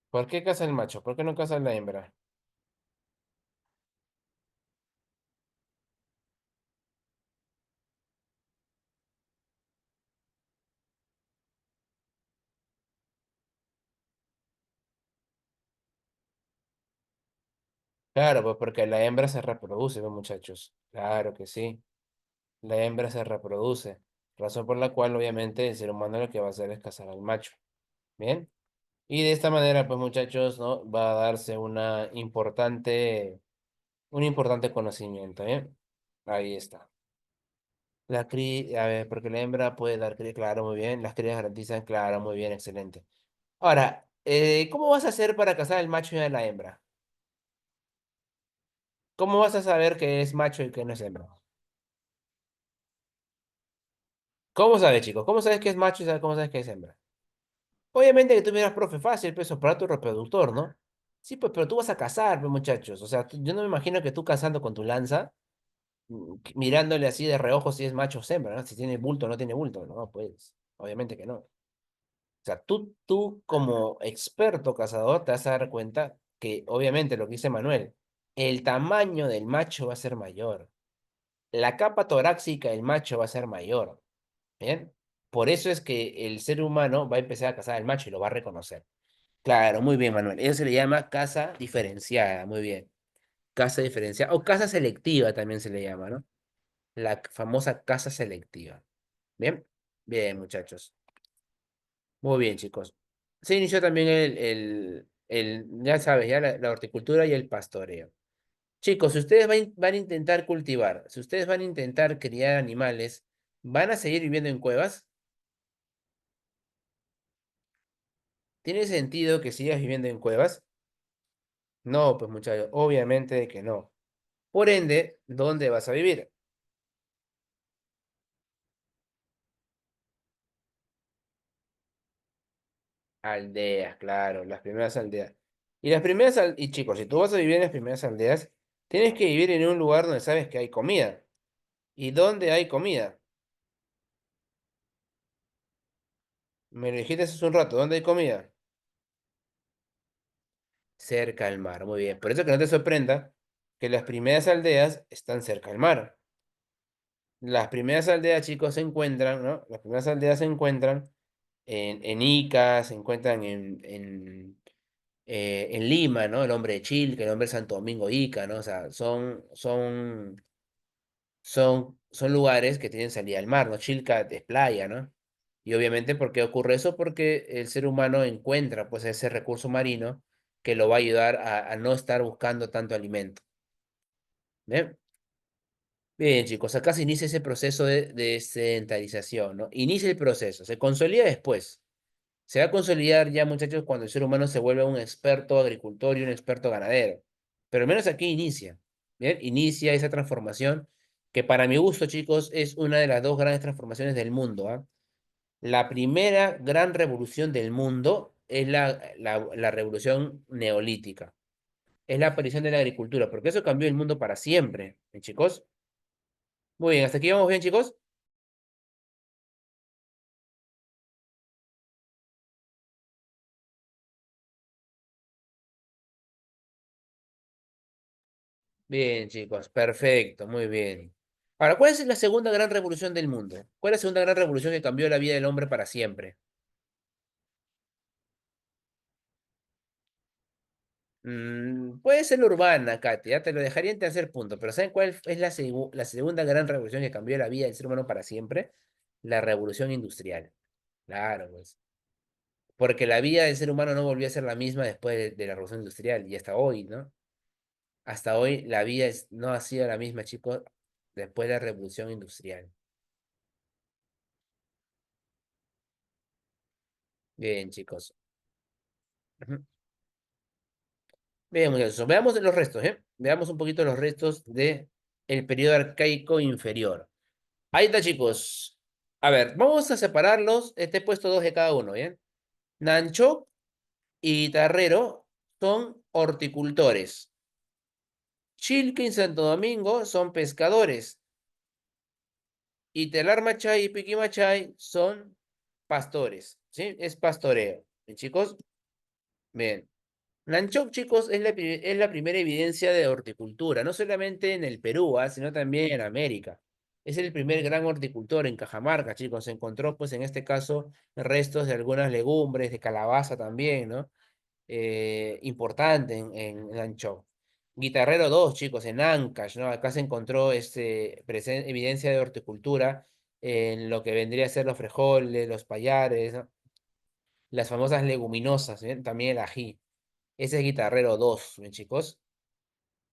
¿Por qué caza el macho? ¿Por qué no caza la hembra? Claro, pues porque la hembra se reproduce, ¿no, muchachos? Claro que sí. La hembra se reproduce. Razón por la cual, obviamente, el ser humano lo que va a hacer es cazar al macho. ¿Bien? Y de esta manera, pues, muchachos, ¿no? Va a darse un importante conocimiento, ¿bien? Ahí está. A ver, porque la hembra puede dar cría, claro, muy bien. Las crías garantizan, claro, muy bien, excelente. Ahora, ¿cómo vas a hacer para cazar el macho y a la hembra? ¿Cómo vas a saber que es macho y que no es hembra? ¿Cómo sabes, chicos? ¿Cómo sabes que es macho y cómo sabes que es hembra? Obviamente que tú miras, profe, fácil, peso para tu reproductor, ¿no? Sí, pues, pero tú vas a cazar, pues, muchachos. O sea, yo no me imagino que tú cazando con tu lanza, mirándole así de reojo si es macho o hembra, ¿no? Si tiene bulto o no tiene bulto, ¿no? Pues, obviamente que no. O sea, tú como experto cazador te vas a dar cuenta que, obviamente, lo que dice Manuel, el tamaño del macho va a ser mayor. La capa torácica del macho va a ser mayor. ¿Bien? Por eso es que el ser humano va a empezar a cazar al macho y lo va a reconocer. Claro, muy bien, Manuel. Eso se le llama caza diferenciada, muy bien. Caza diferenciada o caza selectiva también se le llama, ¿no? La famosa caza selectiva. ¿Bien? Bien, muchachos. Muy bien, chicos. Se inició también ya sabes, ya la horticultura y el pastoreo. Chicos, si ustedes van a intentar cultivar, si ustedes van a intentar criar animales, ¿van a seguir viviendo en cuevas? ¿Tiene sentido que sigas viviendo en cuevas? No, pues muchachos, obviamente que no. Por ende, ¿dónde vas a vivir? Aldeas, claro, las primeras aldeas. Y chicos, si tú vas a vivir en las primeras aldeas, tienes que vivir en un lugar donde sabes que hay comida. ¿Y dónde hay comida? Me lo dijiste hace un rato, ¿dónde hay comida? Cerca al mar, muy bien. Por eso que no te sorprenda que las primeras aldeas están cerca al mar. Las primeras aldeas, chicos, se encuentran, ¿no? Las primeras aldeas se encuentran en Ica, se encuentran en Lima, ¿no? El hombre de Chilca, el hombre de Santo Domingo, Ica, ¿no? O sea, son lugares que tienen salida al mar, ¿no? Chilca es playa, ¿no? Y obviamente, ¿por qué ocurre eso? Porque el ser humano encuentra, pues, ese recurso marino que lo va a ayudar a no estar buscando tanto alimento. ¿Bien? Bien, chicos, acá se inicia ese proceso de sedentarización, ¿no? Inicia el proceso, se consolida después. Se va a consolidar ya, muchachos, cuando el ser humano se vuelve un experto agricultor y un experto ganadero. Pero al menos aquí inicia, ¿bien? Inicia esa transformación que para mi gusto, chicos, es una de las dos grandes transformaciones del mundo, ¿ah? La primera gran revolución del mundo es la revolución neolítica. Es la aparición de la agricultura, porque eso cambió el mundo para siempre, ¿eh, chicos? Muy bien, hasta aquí vamos bien, chicos. Bien, chicos, perfecto, muy bien. Ahora, ¿cuál es la segunda gran revolución del mundo? ¿Cuál es la segunda gran revolución que cambió la vida del hombre para siempre? Puede ser la urbana, Katy, ya te lo dejaría en tercer punto, pero ¿saben cuál es la segunda gran revolución que cambió la vida del ser humano para siempre? La revolución industrial. Claro, pues. Porque la vida del ser humano no volvió a ser la misma después de la revolución industrial y hasta hoy, ¿no? Hasta hoy la vida no ha sido la misma, chicos, después de la revolución industrial. Bien, chicos. Ujú. Bien, muchachos, veamos los restos, ¿eh? Veamos un poquito los restos de el periodo arcaico inferior. Ahí está, chicos. A ver, vamos a separarlos. Te he puesto dos de cada uno, ¿bien? Nancho y Tarrero son horticultores. Chilca y Santo Domingo son pescadores. Y Telar Machay y Piquimachay son pastores, ¿sí? Es pastoreo. ¿Bien, chicos? Bien. Nanchoc, chicos, es la primera evidencia de horticultura, no solamente en el Perú, sino también en América. Es el primer gran horticultor en Cajamarca, chicos. Se encontró, pues, en este caso, restos de algunas legumbres, de calabaza también, ¿no? Importante en Nanchoc. Guitarrero 2, chicos, en Ancash, ¿no? Acá se encontró evidencia de horticultura en lo que vendría a ser los frijoles, los payares, ¿no? Las famosas leguminosas, ¿bien? También el ají. Ese es Guitarrero 2, bien, chicos.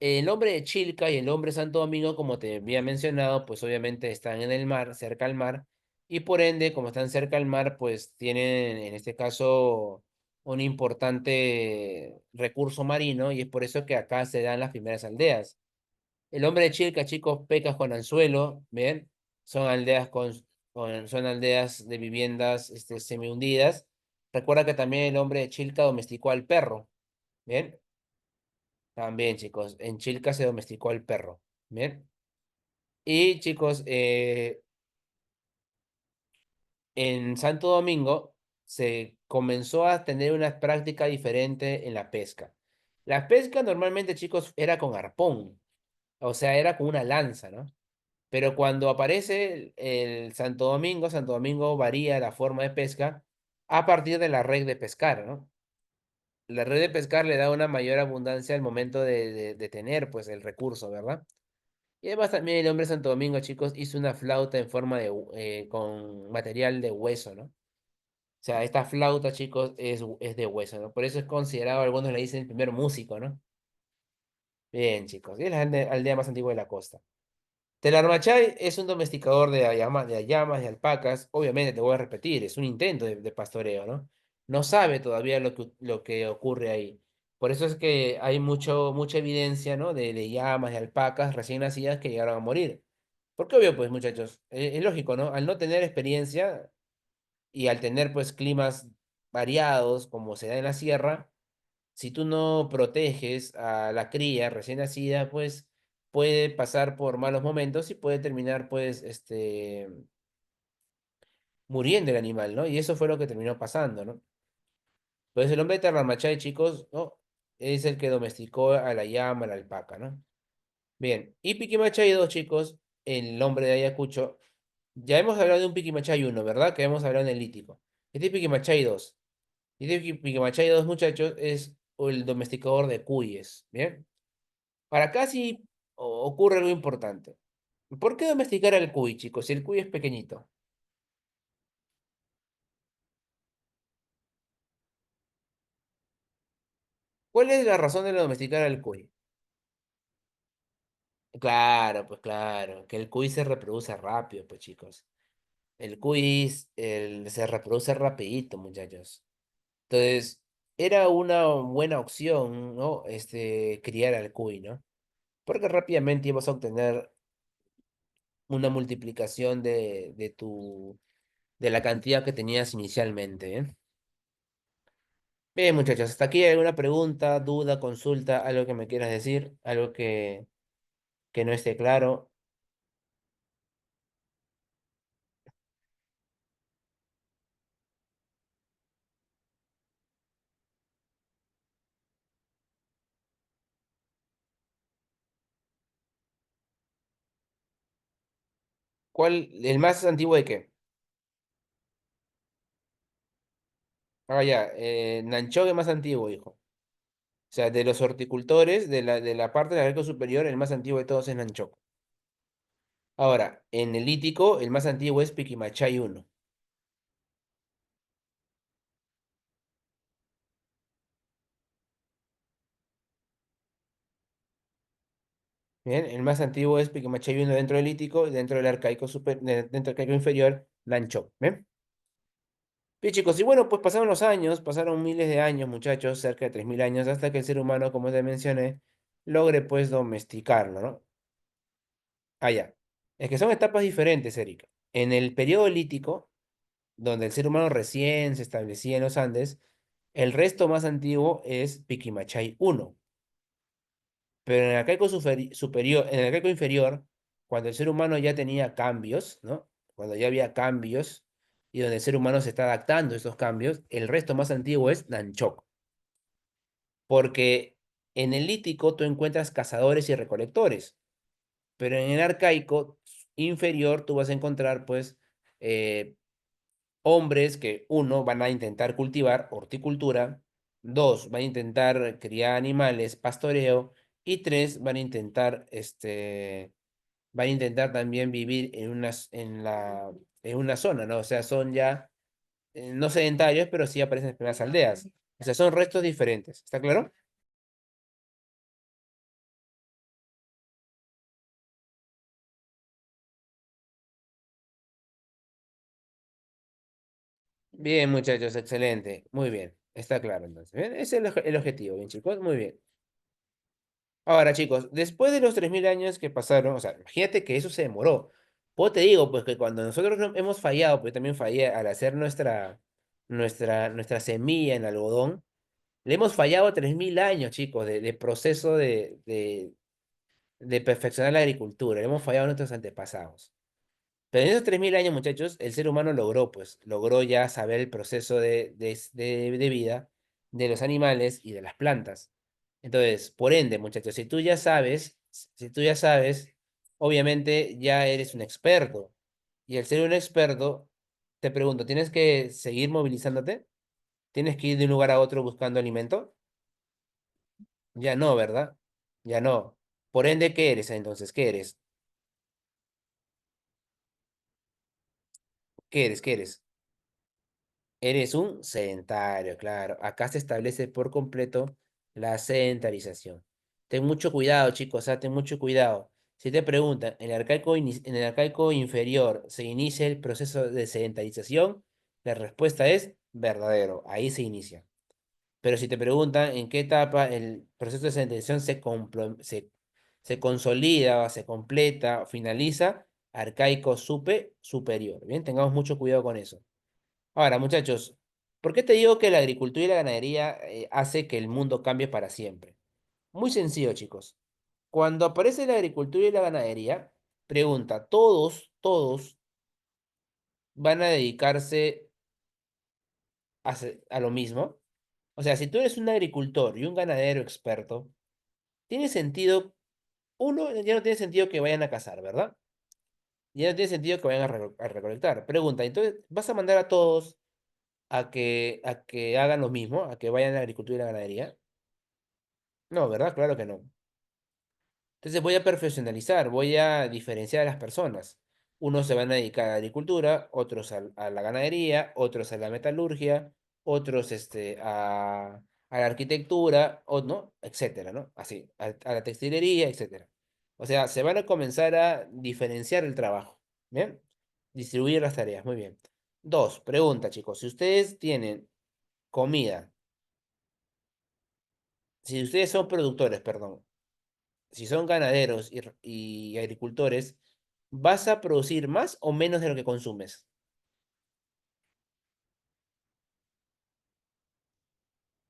el hombre de Chilca y el hombre de Santo Domingo, como te había mencionado, pues obviamente están en el mar, cerca al mar, y por ende, como están cerca al mar, pues tienen en este caso un importante recurso marino, y es por eso que acá se dan las primeras aldeas. El hombre de Chilca, chicos, peca con anzuelo, ¿bien? Son aldeas son aldeas de viviendas semi hundidas. Recuerda que también el hombre de Chilca domesticó al perro, ¿bien? También, chicos, en Chilca se domesticó al perro. Bien. Y chicos, en Santo Domingo se comenzó a tener una práctica diferente en la pesca. La pesca normalmente, chicos, era con arpón, o sea, era con una lanza, ¿no? Pero cuando aparece el Santo Domingo varía la forma de pesca a partir de la red de pescar, ¿no? La red de pescar le da una mayor abundancia al momento de tener, pues, el recurso, ¿verdad? Y además también el hombre de Santo Domingo, chicos, hizo una flauta en forma con material de hueso, ¿no? O sea, esta flauta, chicos, es de hueso, ¿no? Por eso es considerado, algunos le dicen el primer músico, ¿no? Bien, chicos, y es la aldea más antigua de la costa. Telarmachay es un domesticador de llamas, de alpacas. Obviamente, te voy a repetir, es un intento de pastoreo, ¿no? No sabe todavía lo que ocurre ahí. Por eso es que hay mucha evidencia, ¿no? De llamas, de alpacas recién nacidas que llegaron a morir. Porque obvio, pues, muchachos, es lógico, ¿no? Al no tener experiencia y al tener, pues, climas variados, como se da en la sierra, si tú no proteges a la cría recién nacida, pues puede pasar por malos momentos y puede terminar, pues, muriendo el animal, ¿no? Y eso fue lo que terminó pasando, ¿no? Pues el hombre de Tarlamachay, chicos, ¿no? Es el que domesticó a la llama, a la alpaca, ¿no? Bien, y Piquimachay 2, chicos, el hombre de Ayacucho, ya hemos hablado de un Piquimachay 1, ¿verdad? Que hemos hablado en el lítico. Este Piquimachay 2. Este Piquimachay 2, muchachos, es el domesticador de cuyes, ¿bien? Para acá sí ocurre algo importante. ¿Por qué domesticar al cuy, chicos? Si el cuy es pequeñito. ¿Cuál es la razón de domesticar al cuy? Claro, pues claro, que el cuy se reproduce rápido, pues chicos. El cuy se reproduce rapidito, muchachos. Entonces, era una buena opción, ¿no? Criar al cuy, ¿no? Porque rápidamente ibas a obtener una multiplicación de la cantidad que tenías inicialmente, ¿eh? Bien, muchachos, hasta aquí hay alguna pregunta, duda, consulta, algo que me quieras decir, algo que no esté claro. ¿El más antiguo de qué? Ah, ya, Nanchog es más antiguo, hijo. O sea, de los horticultores, de la parte del arco superior, el más antiguo de todos es Nanchog. Ahora, en el lítico, el más antiguo es Piquimachay 1. Bien, el más antiguo es Piquimachay 1 dentro del lítico y dentro del dentro del arcaico inferior, Nanchog. ¿Bien? Bien, chicos, y bueno, pues pasaron los años, pasaron miles de años, muchachos, cerca de 3000 años, hasta que el ser humano, como te mencioné, logre pues domesticarlo, ¿no? Ah, ya. Es que son etapas diferentes, Erika. En el periodo lítico, donde el ser humano recién se establecía en los Andes, el resto más antiguo es Piquimachay 1. Pero en el arcaico superior, en el arcaico inferior, cuando el ser humano ya tenía cambios, ¿no? Cuando ya había cambios y donde el ser humano se está adaptando a esos cambios, el resto más antiguo es Nanchoc. Porque en el lítico tú encuentras cazadores y recolectores, pero en el arcaico inferior tú vas a encontrar, pues, eh, hombres que, uno, van a intentar cultivar horticultura, dos, van a intentar criar animales, pastoreo, y tres, van a intentar también vivir en una zona, ¿no? O sea, son ya, no sedentarios, pero sí aparecen en las aldeas. O sea, son restos diferentes. ¿Está claro? Bien, muchachos, excelente. Muy bien. Está claro entonces. ¿Bien? Ese es el objetivo, bien, chicos. Muy bien. Ahora, chicos, después de los 3000 años que pasaron, o sea, imagínate que eso se demoró. Pues te digo, pues que cuando nosotros hemos fallado, pues yo también fallé al hacer nuestra semilla en algodón, le hemos fallado 3000 años, chicos, de proceso de perfeccionar la agricultura. Le hemos fallado a nuestros antepasados. Pero en esos 3000 años, muchachos, el ser humano logró, pues, logró ya saber el proceso de vida de los animales y de las plantas. Entonces, por ende, muchachos, si tú ya sabes, obviamente ya eres un experto. Y al ser un experto, te pregunto, ¿tienes que seguir movilizándote? ¿Tienes que ir de un lugar a otro buscando alimento? Ya no, ¿verdad? Ya no. Por ende, ¿qué eres entonces? ¿Qué eres? ¿Qué eres? ¿Qué eres? Eres un sedentario, claro. Acá se establece por completo la sedentarización. Ten mucho cuidado, chicos, ten mucho cuidado. Si te preguntan, en el arcaico inferior se inicia el proceso de sedentarización, la respuesta es verdadero, ahí se inicia. Pero si te preguntan en qué etapa el proceso de sedentarización se consolida, se completa, finaliza, arcaico superior. Bien, tengamos mucho cuidado con eso. Ahora, muchachos, ¿por qué te digo que la agricultura y la ganadería hace que el mundo cambie para siempre? Muy sencillo, chicos. Cuando aparece la agricultura y la ganadería, pregunta, ¿todos van a dedicarse a lo mismo? O sea, si tú eres un agricultor y un ganadero experto, tiene sentido, uno, ya no tiene sentido que vayan a cazar, ¿verdad? Ya no tiene sentido que vayan a recolectar. Pregunta, entonces, ¿vas a mandar a todos a que hagan lo mismo, a que vayan a la agricultura y la ganadería? No, ¿verdad? Claro que no. Entonces voy a profesionalizar, voy a diferenciar a las personas. Unos se van a dedicar a la agricultura, otros a la ganadería, otros a la metalurgia, otros a la arquitectura, o no, etcétera, ¿no? Así, a la textilería, etcétera. O sea, se van a comenzar a diferenciar el trabajo. ¿Bien? Distribuir las tareas, muy bien. Dos, pregunta, chicos, si ustedes tienen comida, si ustedes son productores, perdón, si son ganaderos y agricultores, ¿vas a producir más o menos de lo que consumes?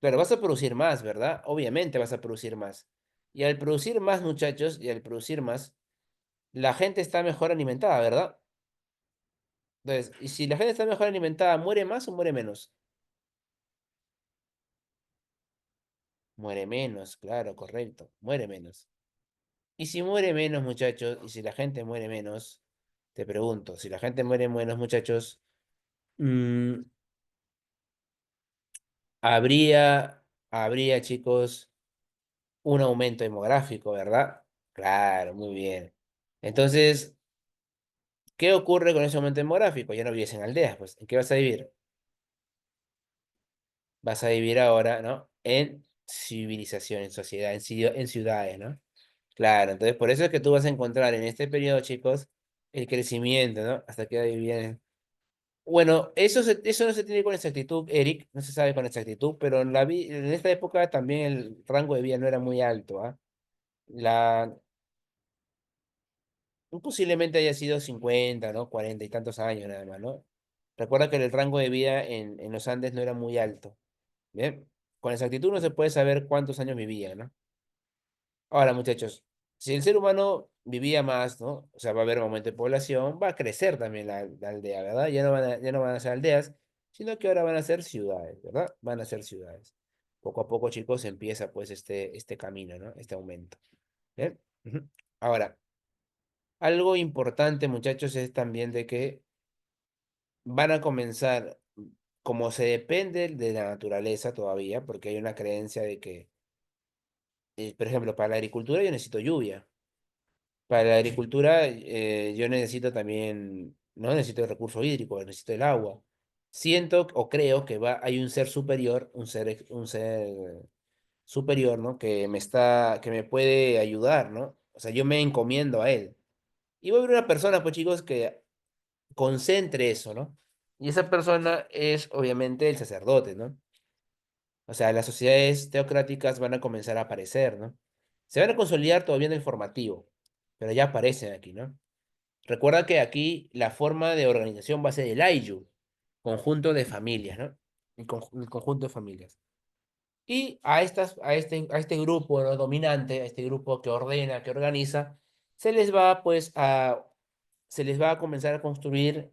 Pero vas a producir más, ¿verdad? Obviamente vas a producir más. Y al producir más, muchachos, y al producir más, la gente está mejor alimentada, ¿verdad? Entonces, y si la gente está mejor alimentada, ¿muere más o muere menos? Muere menos, claro, correcto, muere menos. Y si muere menos, muchachos, y si la gente muere menos, te pregunto, si la gente muere menos, muchachos, mm, habría, chicos, un aumento demográfico, ¿verdad? Claro, muy bien. Entonces, ¿qué ocurre con ese aumento demográfico? Ya no vives en aldeas, pues, ¿en qué vas a vivir? Vas a vivir ahora, ¿no? En civilización, en sociedad, en ciudades, ¿no? Claro, entonces por eso es que tú vas a encontrar en este periodo, chicos, el crecimiento, ¿no? Hasta que ahí viene. Bueno, eso no se tiene con exactitud, Eric, no se sabe con exactitud, pero en esta época también el rango de vida no era muy alto, ¿ah? La, Posiblemente haya sido 50, ¿no? 40 y tantos años nada más, ¿no? Recuerda que el rango de vida en los Andes no era muy alto, ¿bien? Con exactitud no se puede saber cuántos años vivía, ¿no? Ahora, muchachos, si el ser humano vivía más, ¿no? O sea, va a haber un aumento de población, va a crecer también la aldea, ¿verdad? Ya no van a ser aldeas, sino que ahora van a ser ciudades, ¿verdad? Van a ser ciudades. Poco a poco, chicos, empieza pues este camino, ¿no? Este aumento. ¿Bien? Ujú. Ahora, algo importante, muchachos, es también de que van a comenzar, como se depende de la naturaleza todavía, porque hay una creencia de que, por ejemplo, para la agricultura yo necesito lluvia. Para la agricultura yo necesito también, no necesito el recurso hídrico, necesito el agua. Siento o creo que hay un ser superior, un ser superior, ¿no? Que me puede ayudar, ¿no? O sea, yo me encomiendo a él. Y va a haber una persona, pues chicos, que concentre eso, ¿no? Y esa persona es obviamente el sacerdote, ¿no? O sea, las sociedades teocráticas van a comenzar a aparecer, ¿no? Se van a consolidar todavía en el formativo, pero ya aparecen aquí, ¿no? Recuerda que aquí la forma de organización va a ser el Ayllu, conjunto de familias, ¿no? El conjunto de familias. Y a este grupo, ¿no? Dominante, a este grupo que ordena, que organiza, se les va pues se les va a comenzar a construir,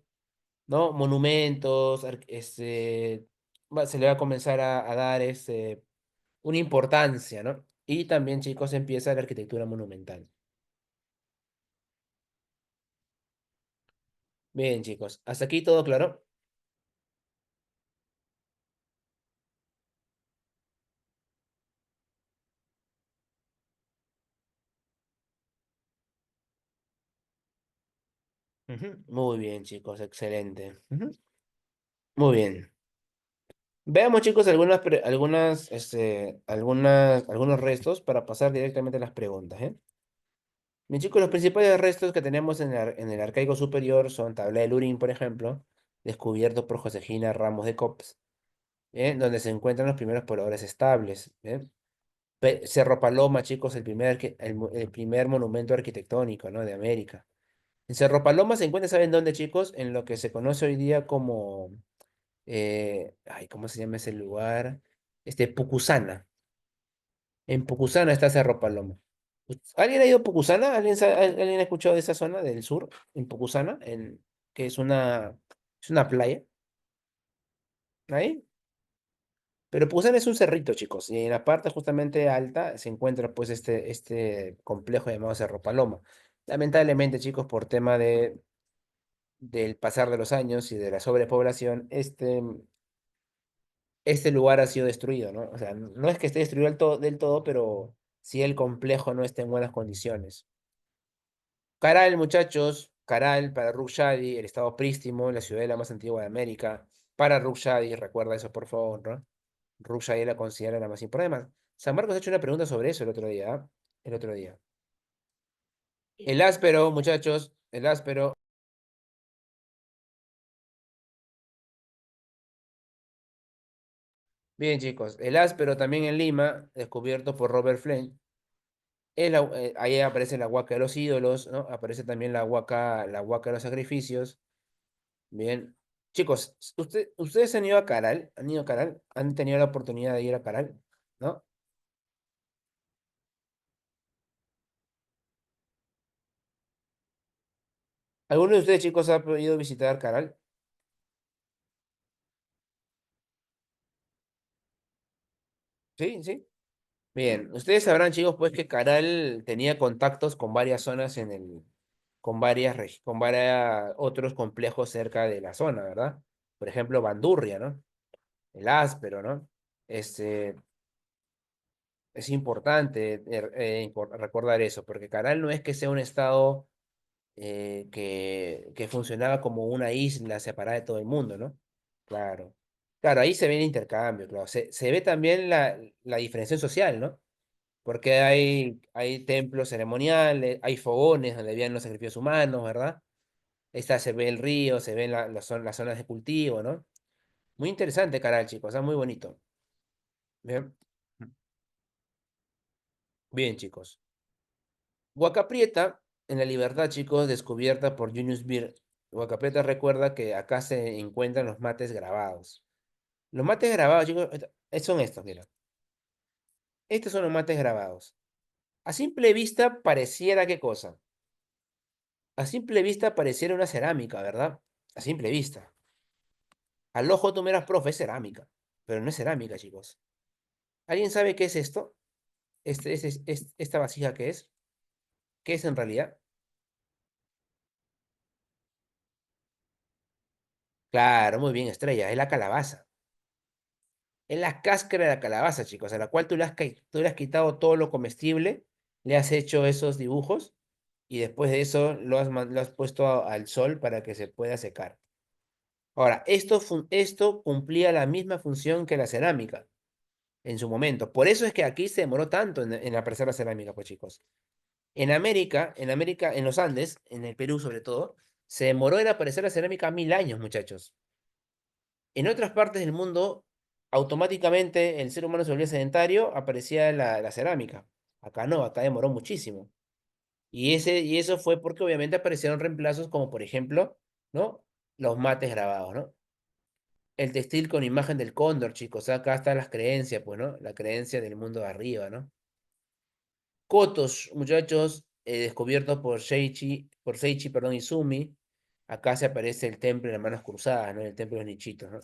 ¿no? Monumentos, se le va a comenzar a dar una importancia, ¿no? Y también, chicos, empieza la arquitectura monumental. Bien, chicos, hasta aquí todo claro. Ujú. Muy bien, chicos, excelente. Ujú. Muy bien. Veamos, chicos, algunos restos para pasar directamente a las preguntas, ¿eh? Bien, chicos, los principales restos que tenemos en el arcaico superior son tabla de Lurín, por ejemplo, descubierto por Josefina Ramos de Cops, ¿eh? Donde se encuentran los primeros pobladores estables, ¿eh? Cerro Paloma, chicos, el primer monumento arquitectónico, ¿no? De América. En Cerro Paloma se encuentra, ¿saben dónde, chicos? En lo que se conoce hoy día como, ay, ¿cómo se llama ese lugar? Pucusana. En Pucusana está Cerro Paloma. ¿Alguien ha ido a Pucusana? ¿Alguien ha escuchado de esa zona del sur? En Pucusana, que es una playa. ¿Ahí? Pero Pucusana es un cerrito, chicos, y en la parte justamente alta se encuentra pues este complejo llamado Cerro Paloma. Lamentablemente, chicos, por tema del pasar de los años y de la sobrepoblación, este lugar ha sido destruido, ¿no? O sea, no es que esté destruido del todo, pero sí el complejo no está en buenas condiciones. Caral, muchachos, Caral para Rushadi, el estado prístimo, la ciudadela más antigua de América. Para Rushadi, recuerda eso por favor, ¿no? Rushadi la considera la más importante. Además, San Marcos ha hecho una pregunta sobre eso el otro día, ¿ah? El otro día. El áspero, muchachos, el áspero. Bien, chicos, el áspero también en Lima, descubierto por Robert Flynn. Ahí aparece la huaca de los ídolos, ¿no? Aparece también la huaca de los sacrificios. Bien. Chicos, ¿ustedes han ido a Caral? ¿Han ido a Caral? ¿Han tenido la oportunidad de ir a Caral? ¿No? ¿Alguno de ustedes, chicos, ha podido visitar Caral? Sí, sí. Bien. Ustedes sabrán, chicos, pues que Caral tenía contactos con varias zonas con varios otros complejos cerca de la zona, ¿verdad? Por ejemplo, Bandurria, ¿no? El Áspero, ¿no? Este, es importante recordar eso, porque Caral no es que sea un estado que funcionaba como una isla separada de todo el mundo, ¿no? Claro. Claro, ahí se ve el intercambio, claro. Se ve también la diferenciación social, ¿no? Porque hay templos ceremoniales, hay fogones donde habían los sacrificios humanos, ¿verdad? Se ve el río, se ven las zonas de cultivo, ¿no? Muy interesante, Caral, chicos, muy bonito. Bien, bien, chicos. Huaca Prieta, en la Libertad, chicos, descubierta por Junius Beer. Huaca Prieta recuerda que acá se encuentran los mates grabados. Los mates grabados, chicos, son estos, mira. Estos son los mates grabados. A simple vista pareciera qué cosa. A simple vista pareciera una cerámica, ¿verdad? A simple vista. Al ojo tú miras, profe, es cerámica. Pero no es cerámica, chicos. ¿Alguien sabe qué es esto? ¿Esta vasija qué es? ¿Qué es en realidad? Claro, muy bien, Estrella, es la calabaza. Es la cáscara de la calabaza, chicos, a la cual tú le has quitado todo lo comestible, le has hecho esos dibujos y después de eso lo has puesto al sol para que se pueda secar. Ahora, esto cumplía la misma función que la cerámica en su momento. Por eso es que aquí se demoró tanto en aparecer la cerámica, pues chicos. En los Andes, en el Perú sobre todo, se demoró en aparecer la cerámica 1000 años, muchachos. En otras partes del mundo, automáticamente el ser humano se volvía sedentario, aparecía la cerámica. Acá no, acá demoró muchísimo. Y eso fue porque obviamente aparecieron reemplazos como por ejemplo, ¿no? Los mates grabados, ¿no? El textil con imagen del cóndor, chicos. Acá están las creencias, pues, ¿no? La creencia del mundo de arriba, ¿no? Kotos, muchachos, descubiertos por Seiichi, perdón, Izumi. Acá se aparece el templo de las manos cruzadas, ¿no? El templo de los Nichitos, ¿no?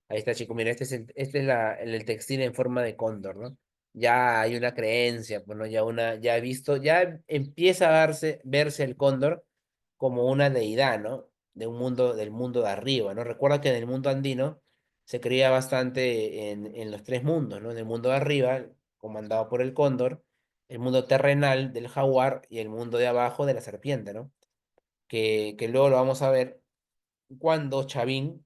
Ahí está, chicos. Mira, este es el textil en forma de cóndor, ¿no? Ya hay una creencia, pues, ¿no? Ya he visto, ya empieza a verse el cóndor como una deidad, ¿no? Del mundo de arriba, ¿no? Recuerda que en el mundo andino se creía bastante en los tres mundos, ¿no? En el mundo de arriba, comandado por el cóndor, el mundo terrenal del jaguar y el mundo de abajo de la serpiente, ¿no? Que luego lo vamos a ver cuando Chavín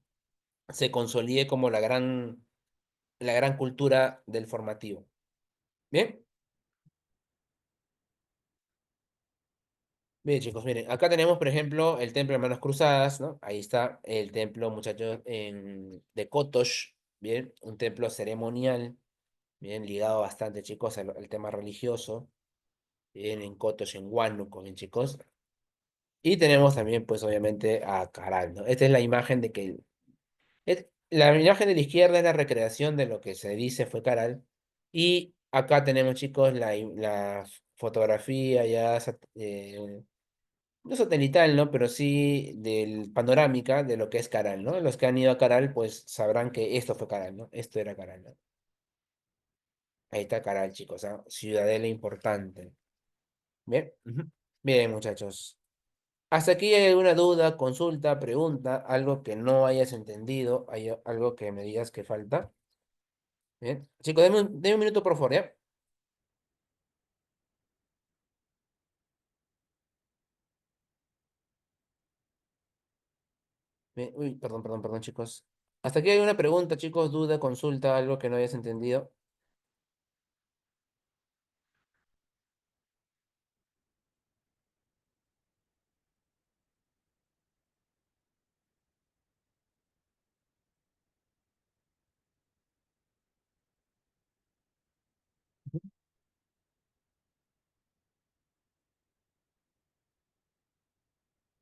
se consolide como la gran cultura del formativo. Bien, bien, chicos, miren, acá tenemos, por ejemplo, el templo de Manos Cruzadas, ¿no? Ahí está el templo, muchachos, de Kotosh, bien, un templo ceremonial, bien, ligado bastante, chicos, al tema religioso, bien, en Kotosh, en Huánuco, bien, chicos. Y tenemos también, pues, obviamente, a Caral, ¿no? Esta es la imagen de que la imagen de la izquierda es la recreación de lo que se dice fue Caral. Y acá tenemos, chicos, la fotografía ya, no satelital, ¿no? Pero sí del panorámica de lo que es Caral, ¿no? Los que han ido a Caral, pues sabrán que esto fue Caral, ¿no? Esto era Caral, ¿no? Ahí está Caral, chicos, ¿ah? Ciudadela importante. Bien, ujú. Bien, muchachos. ¿Hasta aquí hay alguna duda, consulta, pregunta, algo que no hayas entendido, hay algo que me digas que falta? Bien. Chicos, denme un minuto, por favor, ¿ya? Bien. Uy, perdón, perdón, perdón, chicos. ¿Hasta aquí hay una pregunta, chicos, duda, consulta, algo que no hayas entendido?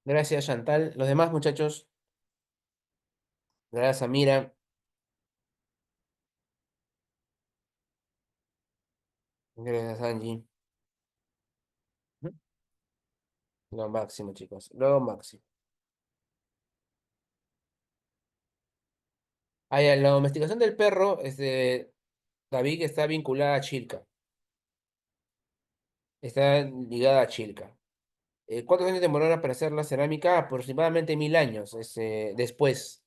Gracias, Chantal. Los demás, muchachos, gracias, Amira. Gracias, Angie. Ujú. Lo máximo, chicos. Lo máximo. Ah, ya, la domesticación del perro, David, está vinculada a Chilca. Está ligada a Chilca. ¿Cuántos años demoraron para hacer la cerámica? Aproximadamente 1000 años. Después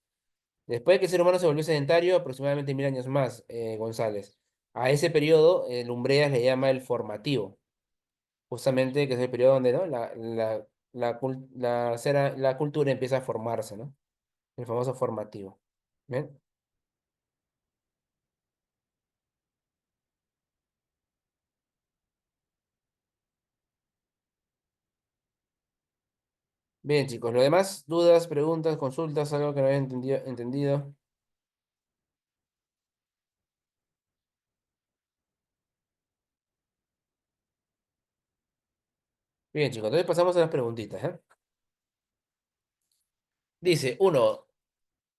de que el ser humano se volvió sedentario, aproximadamente 1000 años más, González. A ese periodo, el Umbreas le llama el formativo, justamente que es el periodo donde, ¿no? la cultura empieza a formarse, ¿no? El famoso formativo. ¿Bien? Bien, chicos. Lo demás, dudas, preguntas, consultas, algo que no hayan entendido. Bien, chicos. Entonces pasamos a las preguntitas, ¿eh? Dice, uno,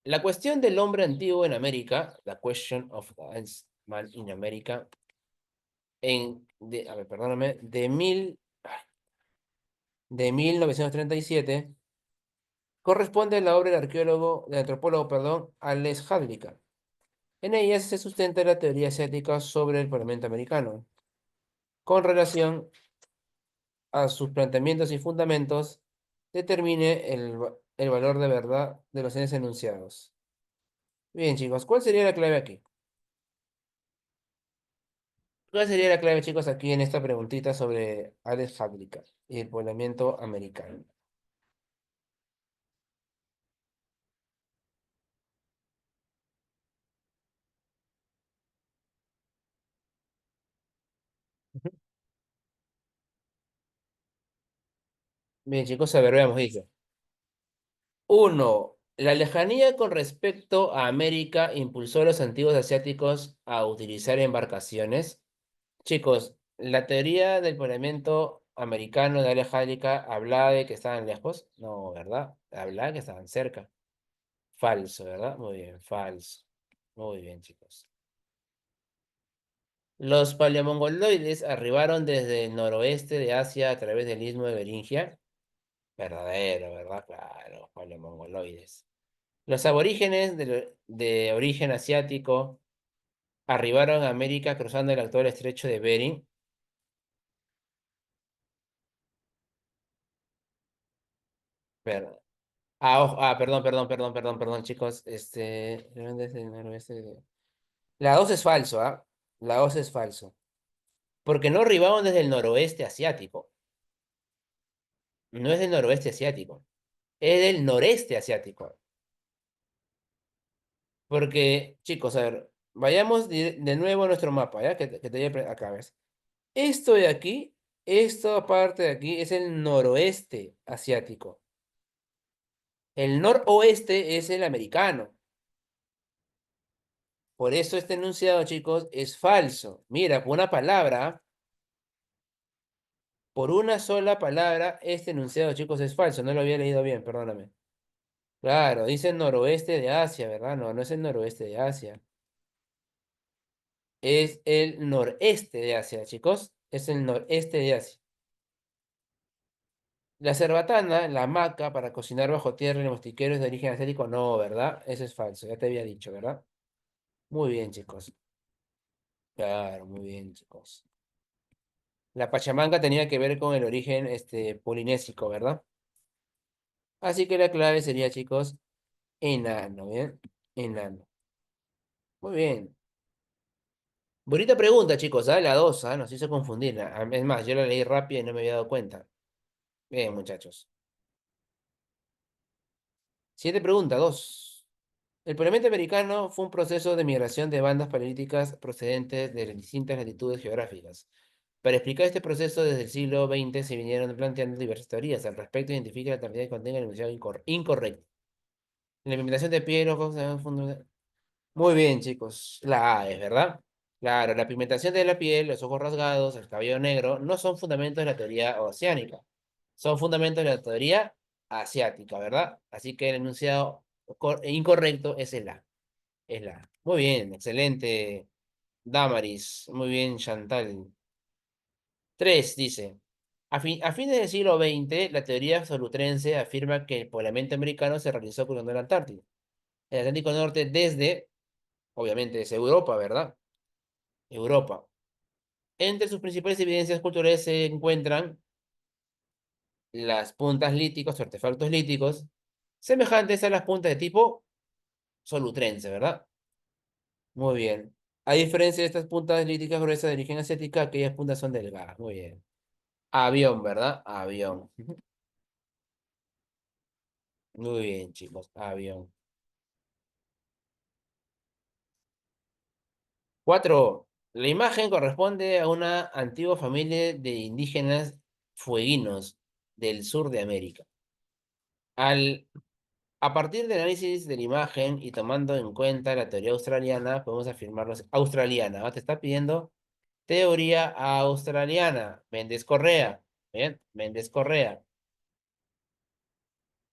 la cuestión del hombre antiguo en América, the question of the ancient man in America, a ver, perdóname, de 1937 corresponde a la obra del antropólogo, perdón, Alex Hadlika. En ella se sustenta la teoría asiática sobre el Parlamento americano, con relación a sus planteamientos y fundamentos, determine el valor de verdad de los bienes enunciados. Bien, chicos, ¿cuál sería la clave aquí? ¿Cuál sería la clave, chicos, aquí en esta preguntita sobre Alex Hadlika y el poblamiento americano? Bien, chicos, a ver, veamos, dice. Uno. La lejanía con respecto a América impulsó a los antiguos asiáticos a utilizar embarcaciones. Chicos, la teoría del poblamiento americano de área jálica hablaba de que estaban lejos. No, ¿verdad? Hablaba que estaban cerca. Falso, ¿verdad? Muy bien, falso. Muy bien, chicos. Los paleomongoloides arribaron desde el noroeste de Asia a través del istmo de Beringia. Verdadero, ¿verdad? Claro, paleomongoloides. Los aborígenes de origen asiático arribaron a América cruzando el actual estrecho de Bering. Ver- perdón, chicos. Desde el noroeste La 2 es falso, ¿ah? La 2 es falso. Porque no arribaron desde el noroeste asiático. No es del noroeste asiático. Es del noreste asiático. Porque, chicos, a ver, vayamos de nuevo a nuestro mapa, ¿ya? Que te acá, ¿ves? Esto de aquí, esta parte de aquí es el noroeste asiático. El noroeste es el americano. Por eso este enunciado, chicos, es falso. Mira, por una sola palabra, este enunciado, chicos, es falso. No lo había leído bien, perdóname. Claro, dice noroeste de Asia, ¿verdad? No, no es el noroeste de Asia. Es el noreste de Asia, chicos. Es el noreste de Asia. La cerbatana, la hamaca para cocinar bajo tierra en los mostiqueros de origen asiático, no, ¿verdad? Eso es falso, ya te había dicho, ¿verdad? Muy bien, chicos. Claro, muy bien, chicos. La pachamanga tenía que ver con el origen polinésico, ¿verdad? Así que la clave sería, chicos, enano, ¿bien? Enano. Muy bien. Bonita pregunta, chicos, ¿ah? La 2, ¿ah? Nos hizo confundir. Es más, yo la leí rápido y no me había dado cuenta. Bien, muchachos. Siguiente pregunta, 2. El poblamiento americano fue un proceso de migración de bandas paleolíticas procedentes de distintas latitudes geográficas. Para explicar este proceso, desde el siglo XX se vinieron planteando diversas teorías. Al respecto, identifica la teoría que contenga el enunciado incorrecto. La pigmentación de piel, ojos, muy bien, chicos. La A es, ¿verdad? Claro, la pigmentación de la piel, los ojos rasgados, el cabello negro, no son fundamentos de la teoría oceánica. Son fundamentos de la teoría asiática, ¿verdad? Así que el enunciado incorrecto es el A. Es la A. Muy bien, excelente, Damaris. Muy bien, Chantal. 3 dice. A fines del siglo XX, la teoría solutrense afirma que el poblamiento americano se realizó cruzando el Antártico. El Atlántico Norte desde, obviamente, es Europa, ¿verdad? Europa. Entre sus principales evidencias culturales se encuentran las puntas líticos, artefactos líticos, semejantes a las puntas de tipo solutrense, ¿verdad? Muy bien. A diferencia de estas puntas líticas gruesas de origen asiática, aquellas puntas son delgadas. Muy bien. Avión, ¿verdad? Avión. Muy bien, chicos. Avión. 4. La imagen corresponde a una antigua familia de indígenas fueguinos del sur de América. Al A partir del análisis de la imagen y tomando en cuenta la teoría australiana, podemos afirmarlo. Australiana, ¿no? Te está pidiendo teoría australiana. Méndez Correa. Bien, Méndez Correa.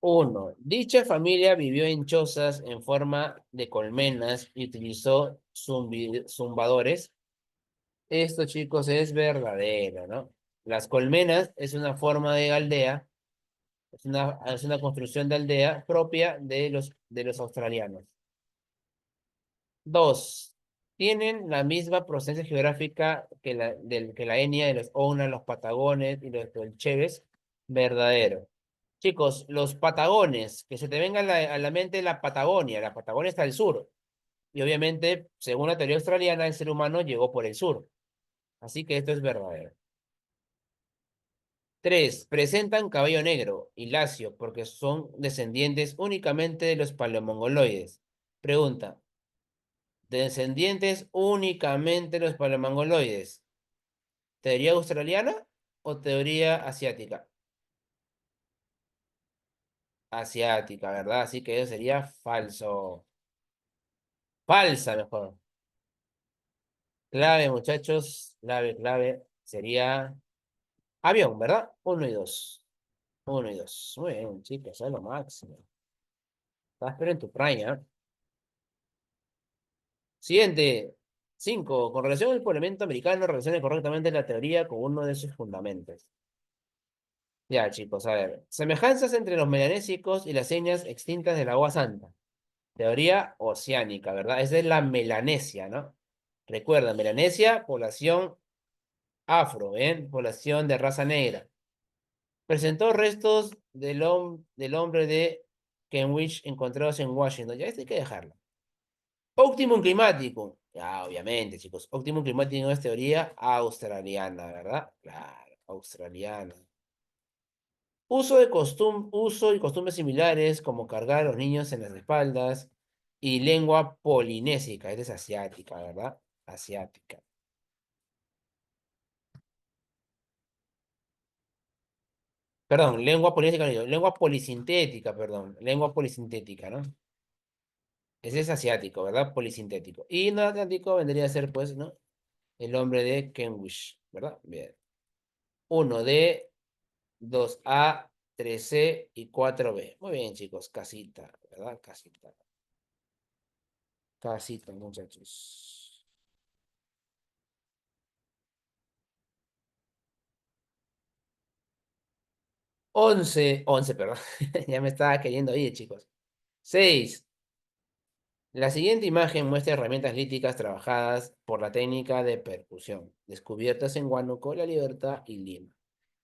1. Dicha familia vivió en chozas en forma de colmenas y utilizó zumbadores. Esto, chicos, es verdadero, ¿no? Las colmenas es una forma de aldea, es una construcción de aldea propia de los australianos. 2. Tienen la misma procedencia geográfica que la etnia de los Ona, los Patagones y los Tolcheves. Verdadero. Chicos, los Patagones, que se te venga a la mente la Patagonia está al sur. Y obviamente, según la teoría australiana, el ser humano llegó por el sur. Así que esto es verdadero. 3. Presentan cabello negro y lacio porque son descendientes únicamente de los paleomongoloides. Pregunta. Descendientes únicamente de los paleomongoloides. ¿Teoría australiana o teoría asiática? asiática, ¿verdad? Así que eso sería falso. Falsa, mejor. Clave, muchachos. Clave, clave. Sería avión, ¿verdad? Uno y dos. Uno y dos. Muy bien, chicos, es lo máximo. Estás pero en tu prime, ¿eh? Siguiente. Cinco. Con relación al poblamiento americano, relacione correctamente la teoría con uno de sus fundamentos. Ya, chicos, a ver. Semejanzas entre los melanésicos y las señas extintas del agua santa. Teoría oceánica, ¿verdad? Esa es la Melanesia, ¿no? Recuerda, Melanesia, población afro, ¿ven? Población de raza negra. Presentó restos del hombre de Kenwich encontrados en Washington. Ya, esto hay que dejarlo. Optimum climático. Ya, obviamente, chicos. Optimum climático es teoría australiana, ¿verdad? Claro, australiana. Uso y costumbres similares, como cargar a los niños en las espaldas, y lengua polinésica, esta es asiática, ¿verdad? Asiática. Perdón, lengua polinésica, no, digo, lengua polisintética, perdón, lengua polisintética, ¿no? Ese es asiático, ¿verdad? Polisintético. Y no atlántico vendría a ser, pues, ¿no? El hombre de Kenwish, ¿verdad? Bien. Uno d 2A 3C y 4B. Muy bien, chicos, casita, ¿verdad? Casita. Casita, muchachos. 11, perdón. Ya me estaba queriendo ir, chicos. 6. La siguiente imagen muestra herramientas líticas trabajadas por la técnica de percusión, descubiertas en Huánuco, La Libertad y Lima.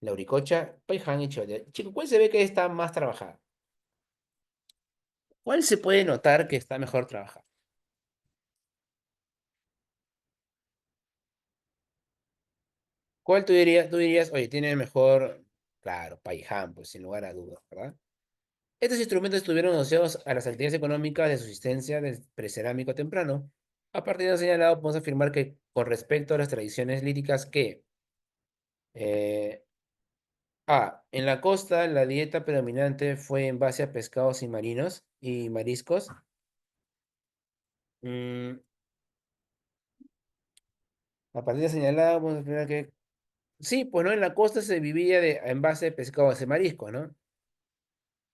Lauricocha, Paiján y Chole. Chicos, ¿cuál se ve que está más trabajada? ¿Cuál se puede notar que está mejor trabajada? ¿Cuál tú dirías, oye, tiene mejor, claro, Paiján, pues sin lugar a dudas, ¿verdad? Estos instrumentos estuvieron asociados a las actividades económicas de subsistencia del precerámico temprano. A partir de lo señalado, podemos afirmar que con respecto a las tradiciones líricas que eh, en la costa la dieta predominante fue en base a pescados y marinos y mariscos. Mm, a partir de lo señalado, podemos afirmar que sí, pues no, en la costa se vivía en base a pescados y mariscos, ¿no?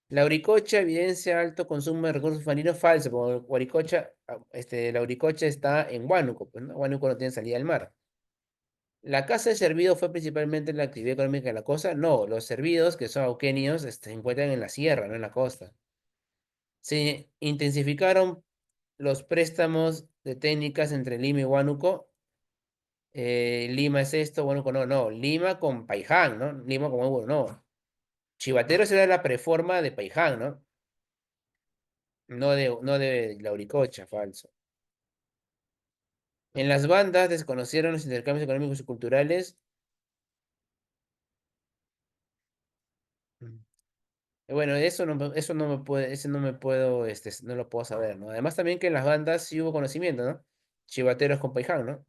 La auricocha evidencia alto consumo de recursos marinos falso, porque la auricocha está en Huánuco, pues, ¿no? Huánuco no tiene salida al mar. ¿La caza de cervidos fue principalmente la actividad económica de la costa? No, los cervidos, que son auquenios, se encuentran en la sierra, no en la costa. Se intensificaron los préstamos de técnicas entre Lima y Huánuco. Lima es esto, Huánuco no, no. Lima con Paiján, ¿no? Lima con Huánuco, no. Chivateros era la preforma de Paiján, ¿no? No de Lauricocha, falso. En las bandas desconocieron los intercambios económicos y culturales. Mm. Bueno, eso no me puede, ese no me puedo, no lo puedo saber, ¿no? Además también que en las bandas sí hubo conocimiento, ¿no? Chivateros con Paiján, ¿no?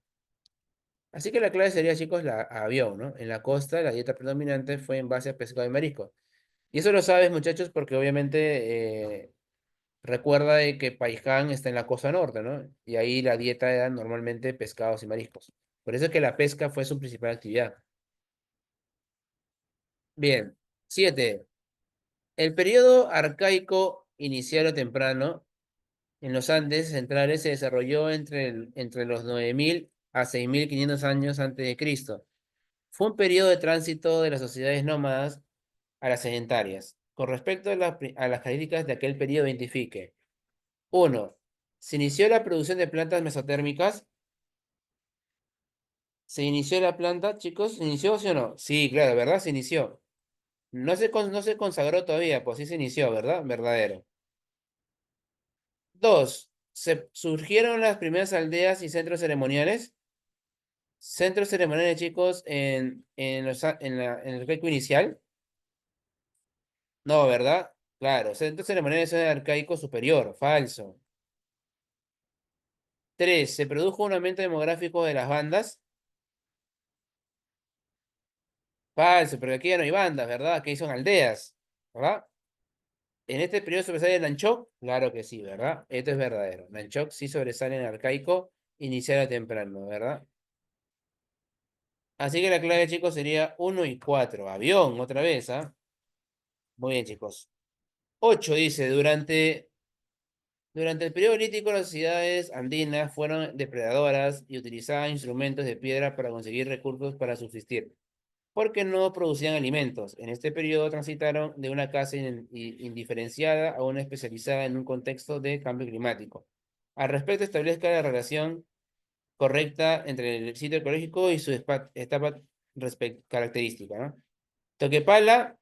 Así que la clave sería, chicos, la avión, ¿no? En la costa la dieta predominante fue en base a pescado y marisco. Y eso lo sabes, muchachos, porque obviamente recuerda de que Paiján está en la costa norte, ¿no? Y ahí la dieta era normalmente pescados y mariscos. Por eso es que la pesca fue su principal actividad. Bien. 7. El periodo arcaico inicial o temprano en los Andes centrales se desarrolló entre los 9000 a 6500 años antes de Cristo. Fue un periodo de tránsito de las sociedades nómadas a las sedentarias. Con respecto a las características de aquel periodo, identifique. Uno, se inició la producción de plantas mesotérmicas. ¿Se inició la planta, chicos? ¿Se inició, sí o no? Sí, claro, ¿verdad? Se inició. No se consagró todavía, pues sí se inició, ¿verdad? Verdadero. Dos, se surgieron las primeras aldeas y centros ceremoniales. Centros ceremoniales, chicos, en el greco inicial. No, ¿verdad? Claro, centros ceremoniales es arcaico superior, falso. Tres, se produjo un aumento demográfico de las bandas. Falso, pero aquí ya no hay bandas, ¿verdad? Aquí son aldeas, ¿verdad? ¿En este periodo sobresale Nanchok? Claro que sí, ¿verdad? Esto es verdadero. Nanchok sí sobresale en arcaico, inicial a temprano, ¿verdad? Así que la clave, chicos, sería 1 y 4. Avión, otra vez, ¿ah? Muy bien, chicos. 8 dice, durante el periodo lítico las sociedades andinas fueron depredadoras y utilizaban instrumentos de piedra para conseguir recursos para subsistir, porque no producían alimentos. En este periodo transitaron de una caza indiferenciada a una especializada en un contexto de cambio climático. Al respecto, establezca la relación correcta entre el sitio ecológico y su etapa característica, ¿no? Toquepala,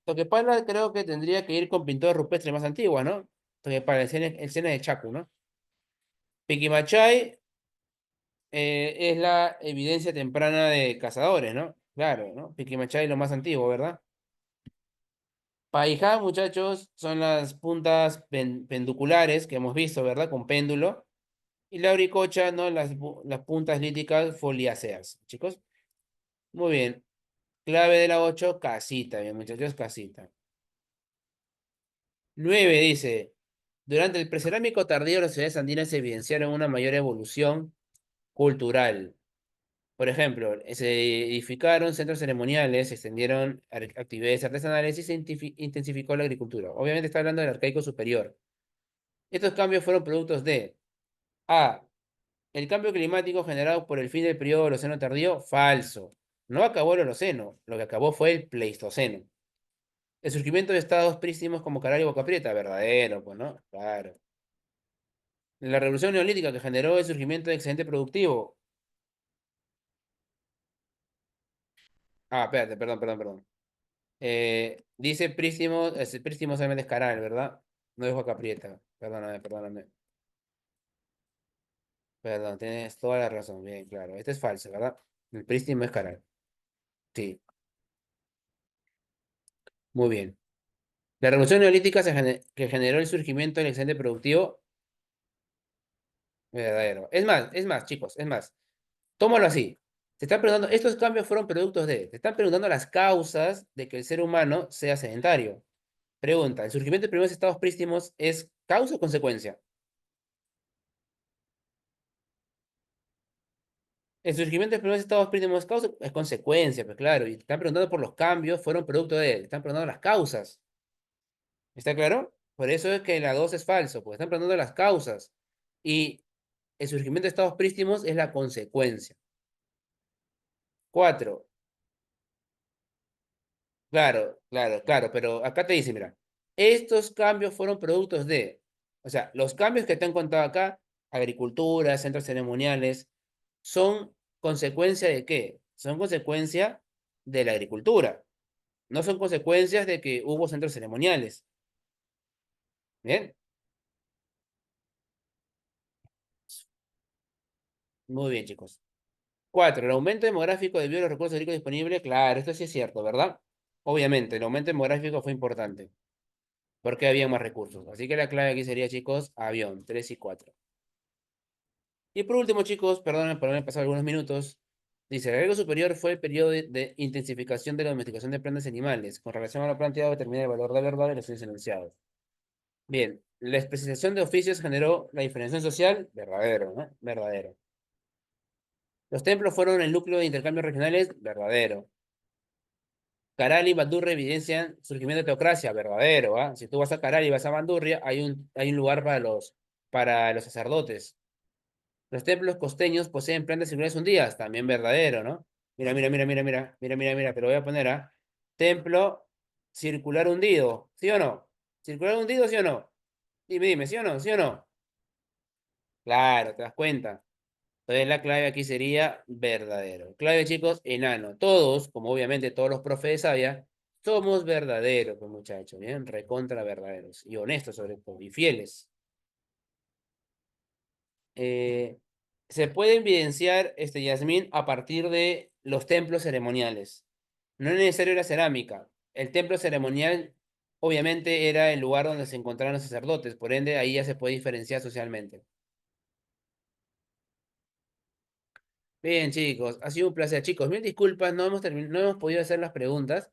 Toquepala creo que tendría que ir con pintura rupestre más antigua, ¿no? Toquepala, el Sena de Chaco, ¿no? Piquimachay es la evidencia temprana de cazadores, ¿no? Claro, ¿no? Piquimachay lo más antiguo, ¿verdad? Paijá, muchachos, son las puntas pendiculares que hemos visto, ¿verdad? Con péndulo. Y la auricocha, ¿no? Las puntas líticas foliáceas, chicos. Muy bien. Clave de la 8 casita, bien, muchachos, casita. 9 dice, durante el precerámico tardío las ciudades andinas evidenciaron una mayor evolución cultural. Por ejemplo, se edificaron centros ceremoniales, se extendieron actividades artesanales y se intensificó la agricultura. Obviamente está hablando del arcaico superior. Estos cambios fueron productos de A. El cambio climático generado por el fin del periodo Holoceno tardío, falso. No acabó el Holoceno, lo que acabó fue el Pleistoceno. El surgimiento de estados prístimos como Caral y Boca Prieta, verdadero, pues, ¿no? Claro. La revolución neolítica que generó el surgimiento de excedente productivo. Ah, espérate, perdón. Dice Prístimo, Prístimo solamente es Caral, ¿verdad? No es Boca Prieta. Perdóname. Perdón, tienes toda la razón. Bien, claro. Este es falso, ¿verdad? El Prístimo es Caral. Sí, muy bien. La revolución neolítica que generó el surgimiento del excedente productivo, verdadero. Es más, chicos, es más. Tómalo así. Te están preguntando, estos cambios fueron productos de, te están preguntando las causas de que el ser humano sea sedentario. Pregunta, ¿el surgimiento de primeros estados prístimos es causa o consecuencia? El surgimiento de primeros estados prístimos es causa, es consecuencia, pues claro. Y te están preguntando por los cambios, fueron producto de, te están preguntando las causas. ¿Está claro? Por eso es que la 2 es falso, porque están preguntando las causas. Y el surgimiento de estados prístimos es la consecuencia. 4. Claro, pero acá te dice, mira, estos cambios fueron productos de, o sea, los cambios que te han contado acá, agricultura, centros ceremoniales, son consecuencia de qué? Son consecuencia de la agricultura, no son consecuencias de que hubo centros ceremoniales. Bien, muy bien, chicos. 4. El aumento demográfico debido a los recursos hídricos disponibles, claro, esto sí es cierto, ¿verdad? Obviamente, el aumento demográfico fue importante, porque había más recursos. Así que la clave aquí sería, chicos, avión, 3 y 4. Y por último, chicos, perdónenme por haberme pasado algunos minutos, dice, el agrego superior fue el periodo de intensificación de la domesticación de plantas y animales. Con relación a lo planteado, determina el valor de verdad de los estudios enunciados. Bien, la especialización de oficios generó la diferenciación social, verdadero, ¿no? Verdadero. Los templos fueron el núcleo de intercambios regionales, verdadero. Caral y Bandurria evidencian surgimiento de teocracia, verdadero, ¿ah? Si tú vas a Caral y vas a Bandurria, hay un lugar para los sacerdotes. Los templos costeños poseen plantas circulares hundidas, también verdadero, ¿no? Mira, te lo voy a poner, ¿ah? Templo circular hundido, ¿sí o no? ¿Circular hundido, sí o no? Dime, ¿sí o no? ¿Sí o no? Claro, te das cuenta. Entonces la clave aquí sería verdadero. Clave, chicos, enano. Todos, como obviamente todos los profes de Sabia, somos verdaderos, pues muchachos, ¿bien? Recontra verdaderos. Y honestos sobre todo, y fieles. eh, Se puede evidenciar, Yasmín, a partir de los templos ceremoniales. No es necesario la cerámica. El templo ceremonial, obviamente, era el lugar donde se encontraban los sacerdotes, por ende, ahí ya se puede diferenciar socialmente. Bien, chicos, ha sido un placer. Chicos, mil disculpas, no hemos podido hacer las preguntas.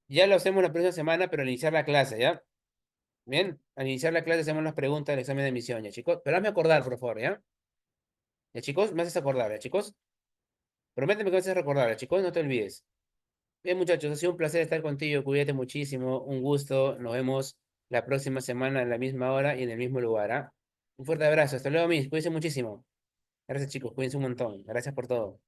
Ya lo hacemos la próxima semana, pero al iniciar la clase, ¿ya? Bien, al iniciar la clase hacemos las preguntas del examen de admisión, ¿ya, chicos? Pero hazme acordar, por favor, ¿ya? ¿Ya, chicos? Me haces acordar, ¿ya, chicos? Prométeme que me haces recordar, ¿ya, chicos? No te olvides. Bien, muchachos, ha sido un placer estar contigo. Cuídate muchísimo. Un gusto. Nos vemos la próxima semana en la misma hora y en el mismo lugar, ¿ah? Un fuerte abrazo. Hasta luego, mis. Cuídense muchísimo. Gracias, chicos. Cuídense un montón. Gracias por todo.